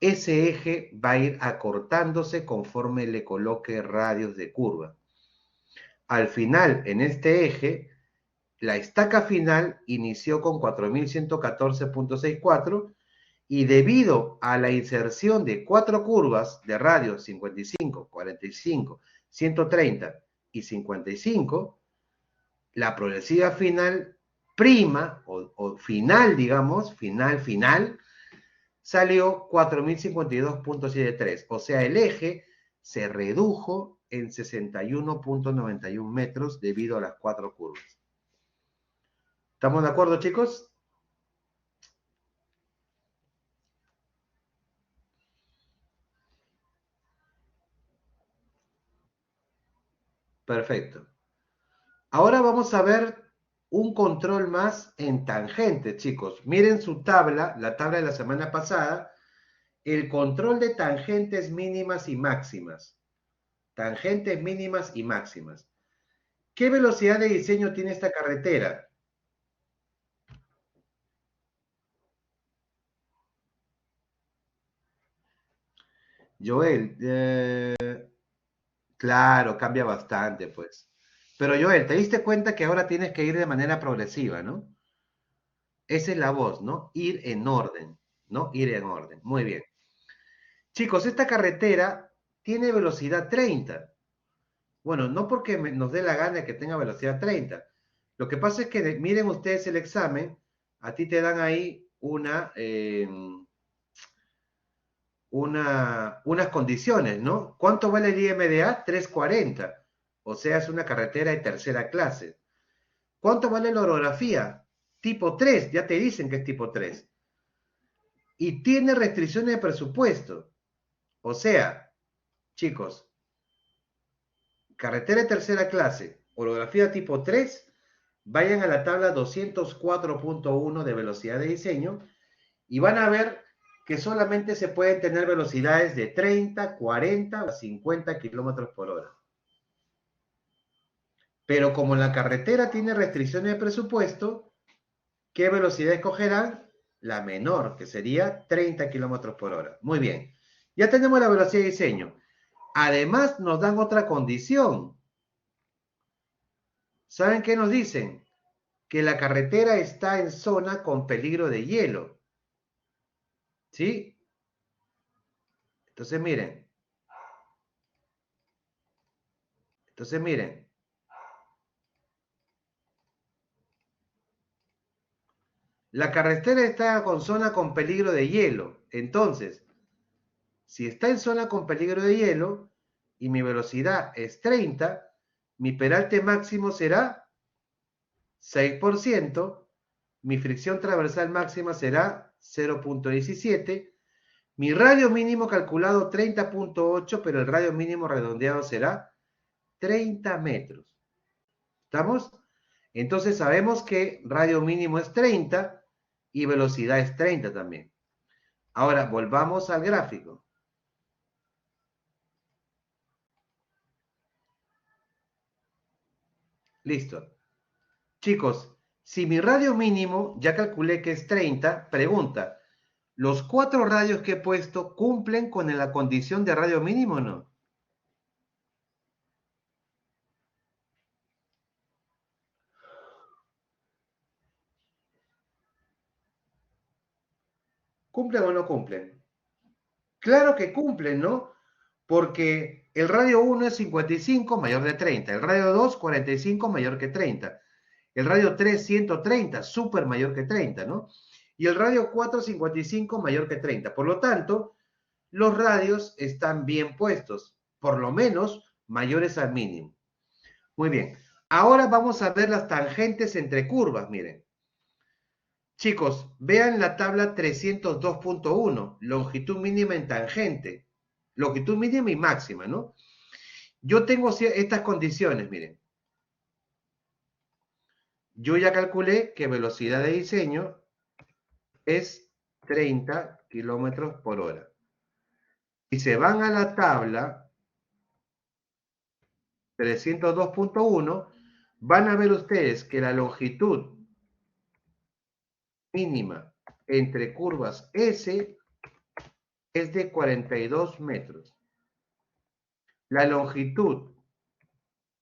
ese eje va a ir acortándose conforme le coloque radios de curva. Al final, en este eje, la estaca final inició con 4114.64 y debido a la inserción de 4 curvas de radios 55, 45, 130 y 55, la progresiva final prima o final, digamos, final, salió 4052.73. O sea, el eje se redujo en 61.91 metros debido a las 4 curvas. ¿Estamos de acuerdo, chicos? Perfecto. Ahora vamos a ver un control más en tangente, chicos. Miren su tabla, la tabla de la semana pasada, el control de tangentes mínimas y máximas. Tangentes mínimas y máximas. ¿Qué velocidad de diseño tiene esta carretera? Joel, claro, cambia bastante, pues. Pero Joel, te diste cuenta que ahora tienes que ir de manera progresiva, ¿no? Esa es la voz, ¿no? Ir en orden, ¿no? Ir en orden. Muy bien. Chicos, esta carretera tiene velocidad 30. Bueno, no porque nos dé la gana que tenga velocidad 30. Lo que pasa es que miren ustedes el examen, a ti te dan ahí unas condiciones, ¿no? ¿Cuánto vale el IMDA? 340. O sea, es una carretera de tercera clase. ¿Cuánto vale la orografía? Tipo 3, ya te dicen que es tipo 3. Y tiene restricciones de presupuesto. O sea, chicos, carretera de tercera clase, orografía tipo 3, vayan a la tabla 204.1 de velocidad de diseño y van a ver que solamente se pueden tener velocidades de 30, 40 o 50 kilómetros por hora. Pero como la carretera tiene restricciones de presupuesto, ¿qué velocidad escogerán? La menor, que sería 30 kilómetros por hora. Muy bien. Ya tenemos la velocidad de diseño. Además, nos dan otra condición. ¿Saben qué nos dicen? Que la carretera está en zona con peligro de hielo. ¿Sí? Entonces, miren. La carretera está con zona con peligro de hielo. Entonces, si está en zona con peligro de hielo y mi velocidad es 30, mi peralte máximo será 6%, mi fricción transversal máxima será 0.17, mi radio mínimo calculado 30.8, pero el radio mínimo redondeado será 30 metros. ¿Estamos? Entonces sabemos que radio mínimo es 30 y velocidad es 30 también. Ahora volvamos al gráfico. Listo. Chicos, si mi radio mínimo ya calculé que es 30, pregunta, ¿los 4 radios que he puesto cumplen con la condición de radio mínimo o no? ¿Cumplen o no cumplen? Claro que cumplen, ¿no? Porque el radio 1 es 55 mayor de 30, el radio 2 45 mayor que 30, el radio 3 130 súper mayor que 30, ¿no? Y el radio 4 55 mayor que 30. Por lo tanto, los radios están bien puestos, por lo menos mayores al mínimo. Muy bien. Ahora vamos a ver las tangentes entre curvas, miren. Chicos, vean la tabla 302.1, longitud mínima en tangente. Longitud mínima y máxima, ¿no? Yo tengo estas condiciones, miren. Yo ya calculé que velocidad de diseño es 30 kilómetros por hora. Si se van a la tabla 302.1, van a ver ustedes que la longitud mínima entre curvas S es de 42 metros. La longitud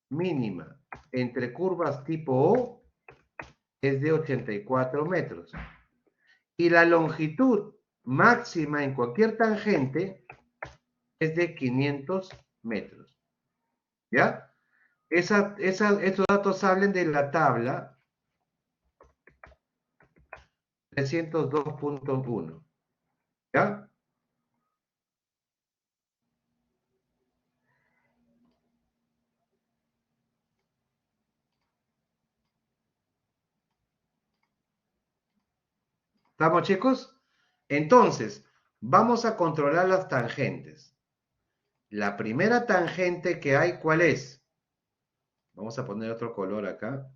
mínima entre curvas tipo O es de 84 metros. Y la longitud máxima en cualquier tangente es de 500 metros. ¿Ya? Estos datos salen de la tabla 302.1. ¿Ya? ¿Estamos, chicos? Entonces, vamos a controlar las tangentes. La primera tangente que hay, ¿cuál es? Vamos a poner otro color acá.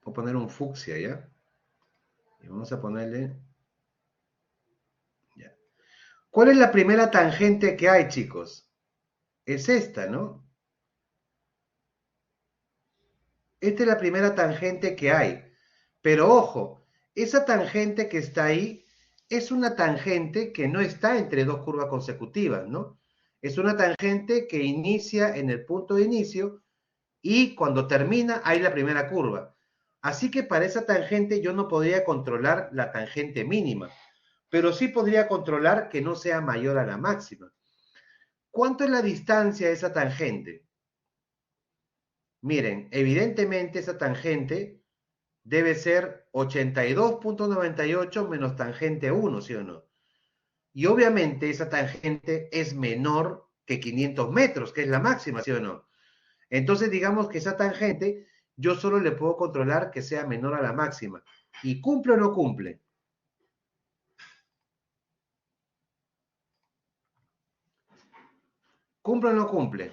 Voy a poner un fucsia, ¿ya? Y vamos a ponerle... Ya. ¿Cuál es la primera tangente que hay, chicos? Es esta, ¿no? Esta es la primera tangente que hay. Pero ojo, esa tangente que está ahí es una tangente que no está entre dos curvas consecutivas, ¿no? Es una tangente que inicia en el punto de inicio y cuando termina hay la primera curva. Así que para esa tangente yo no podría controlar la tangente mínima, pero sí podría controlar que no sea mayor a la máxima. ¿Cuánto es la distancia de esa tangente? Miren, evidentemente esa tangente debe ser 82.98 menos tangente 1, ¿sí o no? Y obviamente esa tangente es menor que 500 metros, que es la máxima, ¿sí o no? Entonces digamos que esa tangente yo solo le puedo controlar que sea menor a la máxima. ¿Y cumple o no cumple? ¿Cumple o no cumple?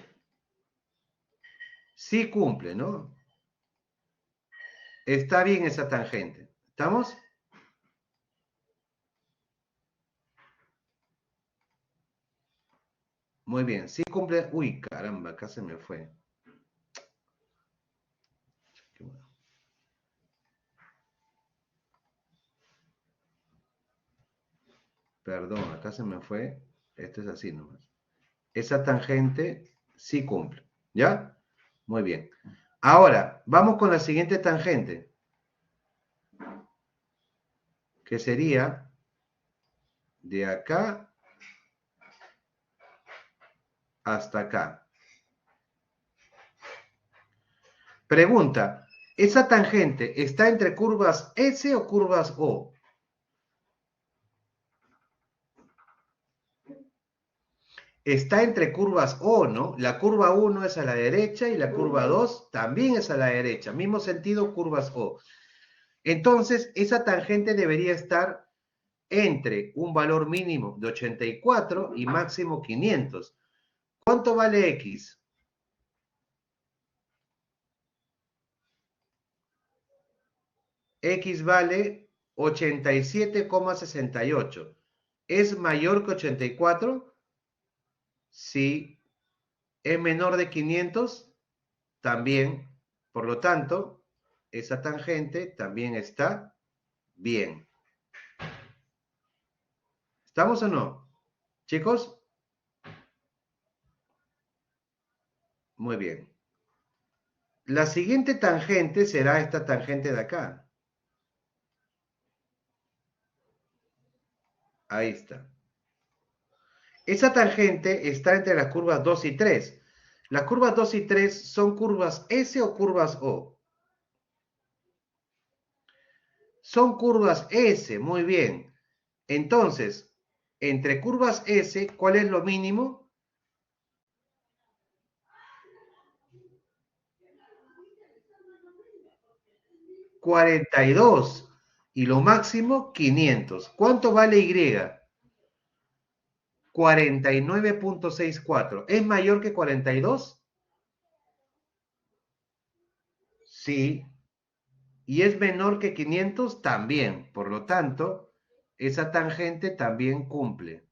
Sí cumple, ¿no? Está bien esa tangente. ¿Estamos? Muy bien, sí cumple. Uy, caramba, acá se me fue. Perdón, acá se me fue. Esto es así nomás. Esa tangente sí cumple. ¿Ya? Muy bien. Ahora, vamos con la siguiente tangente, que sería de acá hasta acá. Pregunta, ¿esa tangente está entre curvas S o curvas O? Está entre curvas O, ¿no? La curva 1 es a la derecha y la curva 2 también es a la derecha. Mismo sentido, curvas O. Entonces, esa tangente debería estar entre un valor mínimo de 84 y máximo 500. ¿Cuánto vale X? X vale 87,68. ¿Es mayor que 84? Sí. ¿Es menor de 500? También. Por lo tanto, esa tangente también está bien. ¿Estamos o no? Chicos, muy bien. La siguiente tangente será esta tangente de acá. Ahí está. Esa tangente está entre las curvas 2 y 3. Las curvas 2 y 3 son curvas S o curvas O. Son curvas S, muy bien. Entonces, entre curvas S, ¿cuál es lo mínimo? 42. Y lo máximo, 500. ¿Cuánto vale Y? 49,64. ¿Es mayor que 42? Sí. ¿Y es menor que 500? También. Por lo tanto, esa tangente también cumple.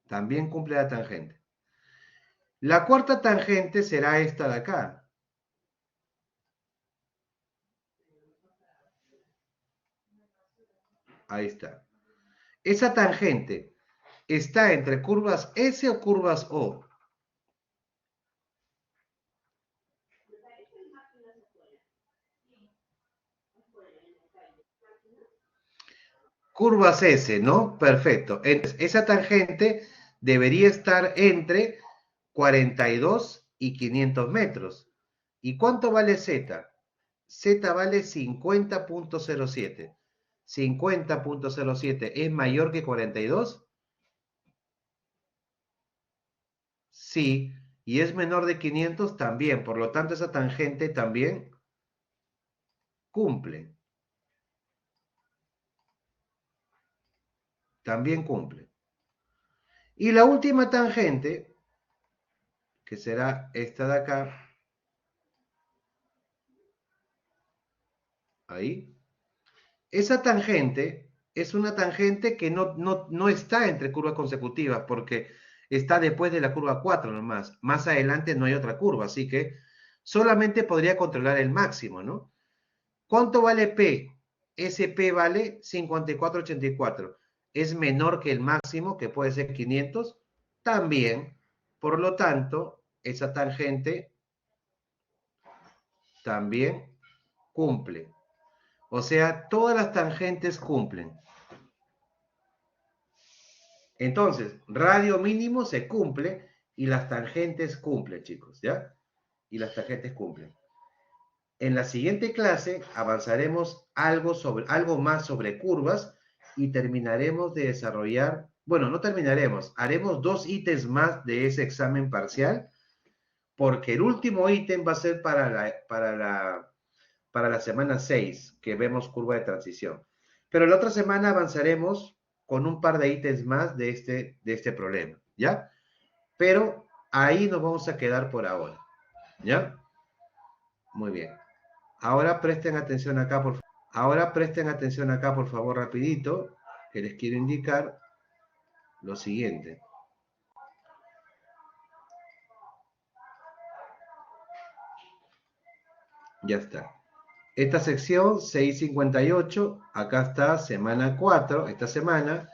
También cumple la tangente. La cuarta tangente será esta de acá. Ahí está. Esa tangente está entre curvas S o curvas O. Curvas S, ¿no? Perfecto. Entonces, esa tangente debería estar entre 42 y 500 metros. ¿Y cuánto vale Z? Z vale 50,07. 50,07 es mayor que 42. Sí. Y es menor de 500 también. Por lo tanto, esa tangente también cumple. También cumple. Y la última tangente, que será esta de acá, ahí, esa tangente es una tangente que no está entre curvas consecutivas porque está después de la curva 4 nomás. Más adelante no hay otra curva, así que solamente podría controlar el máximo, ¿no? ¿Cuánto vale P? Ese P vale 54,84. ¿Es menor que el máximo, que puede ser 500? También. Por lo tanto, esa tangente también cumple. O sea, todas las tangentes cumplen. Entonces, radio mínimo se cumple y las tangentes cumplen, chicos, ¿ya? Y las tangentes cumplen. En la siguiente clase avanzaremos algo más sobre curvas y terminaremos de desarrollar, bueno, no terminaremos, haremos 2 ítems más de ese examen parcial, porque el último ítem va a ser para la semana 6, que vemos curva de transición. Pero la otra semana avanzaremos con un par de ítems más de este problema, ¿ya? Pero ahí nos vamos a quedar por ahora, ¿ya? Muy bien. Ahora presten atención acá, por favor. Ahora presten atención acá, por favor, rapidito, que les quiero indicar. lo siguiente. Ya está. Esta sección 658, acá está semana 4, esta semana.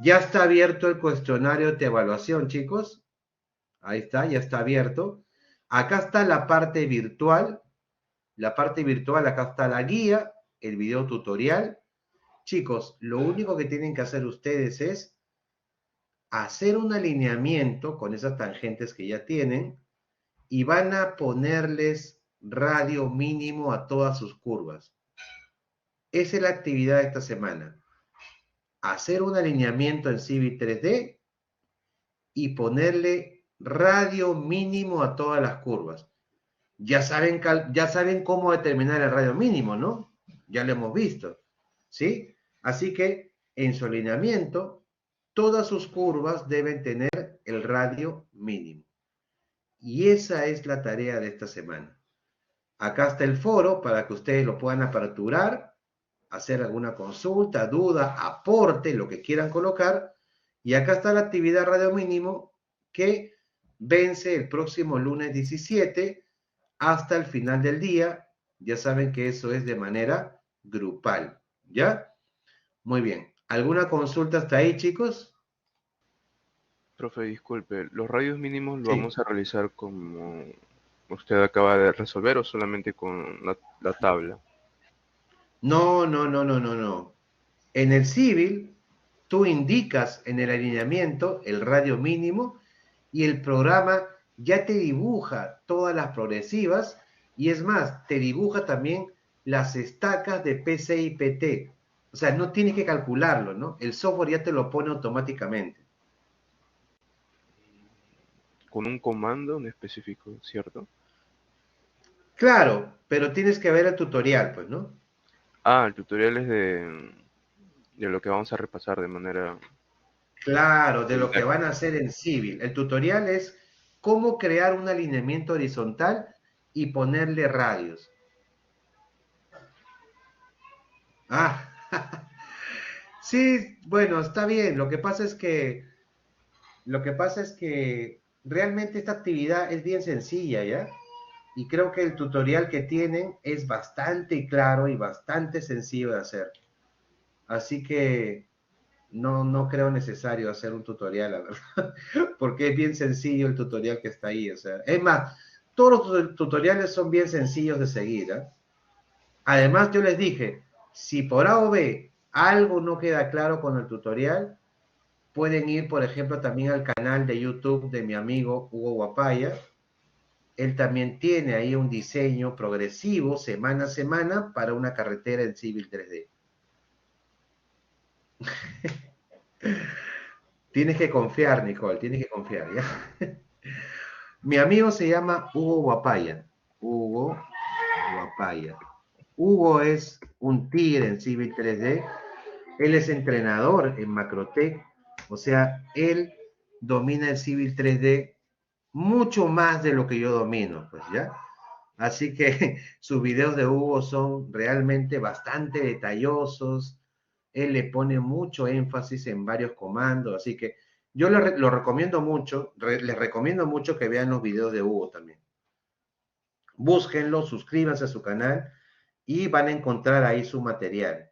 Ya está abierto el cuestionario de evaluación, chicos. Ahí está, ya está abierto. Acá está la parte virtual. La parte virtual, acá está la guía, el video tutorial. Chicos, lo único que tienen que hacer ustedes es hacer un alineamiento con esas tangentes que ya tienen y van a ponerles radio mínimo a todas sus curvas. Esa es la actividad de esta semana. Hacer un alineamiento en Civil 3D y ponerle radio mínimo a todas las curvas. Ya saben cómo determinar el radio mínimo, ¿no? Ya lo hemos visto, ¿sí? Así que en su alineamiento, todas sus curvas deben tener el radio mínimo. Y esa es la tarea de esta semana. Acá está el foro para que ustedes lo puedan aperturar, hacer alguna consulta, duda, aporte, lo que quieran colocar. Y acá está la actividad radio mínimo que vence el próximo lunes 17 hasta el final del día. Ya saben que eso es de manera grupal, ¿ya? Muy bien. ¿Alguna consulta hasta ahí, chicos? Profe, disculpe, ¿los radios mínimos lo Sí. vamos a realizar como usted acaba de resolver o solamente con la tabla? No, no, no, no, no, no. En el civil, tú indicas en el alineamiento el radio mínimo y el programa ya te dibuja todas las progresivas y es más, te dibuja también las estacas de PC y PT. O sea, no tienes que calcularlo, ¿no? El software ya te lo pone automáticamente. Con un comando en específico, ¿cierto? Claro, pero tienes que ver el tutorial, pues, ¿no? Ah, el tutorial es de lo que vamos a repasar de manera Claro, de lo que interna. van a hacer en Civil. El tutorial es cómo crear un alineamiento horizontal y ponerle radios. Ah, sí, bueno, está bien. Lo que pasa es que realmente esta actividad es bien sencilla, ¿ya? Y creo que el tutorial que tienen es bastante claro y bastante sencillo de hacer. Así que no creo necesario hacer un tutorial, la verdad, porque es bien sencillo el tutorial que está ahí. O sea, es más, todos los tutoriales son bien sencillos de seguir, ¿eh? Además, yo les dije, si por A o B algo no queda claro con el tutorial, pueden ir, por ejemplo, también al canal de YouTube de mi amigo Hugo Guapaya. Él también tiene ahí un diseño progresivo semana a semana para una carretera en Civil 3D. Tienes que confiar, Nicole, tienes que confiar, ¿ya? Mi amigo se llama Hugo Guapaya. Hugo Guapaya. Hugo es un tigre en Civil 3D. Él es entrenador en Macrotech. O sea, él domina el Civil 3D mucho más de lo que yo domino, pues, ¿ya? Así que sus videos de Hugo son realmente bastante detallosos. Él le pone mucho énfasis en varios comandos, así que yo lo recomiendo mucho, les recomiendo mucho que vean los videos de Hugo también. Búsquenlo, suscríbanse a su canal y van a encontrar ahí su material.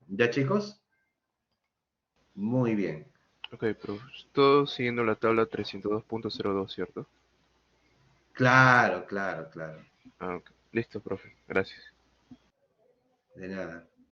¿Ya, chicos? Muy bien. Ok, profe, todo siguiendo la tabla 302.02, ¿cierto? Claro, claro, claro. Ah, ok. Listo, profe, gracias. De nada.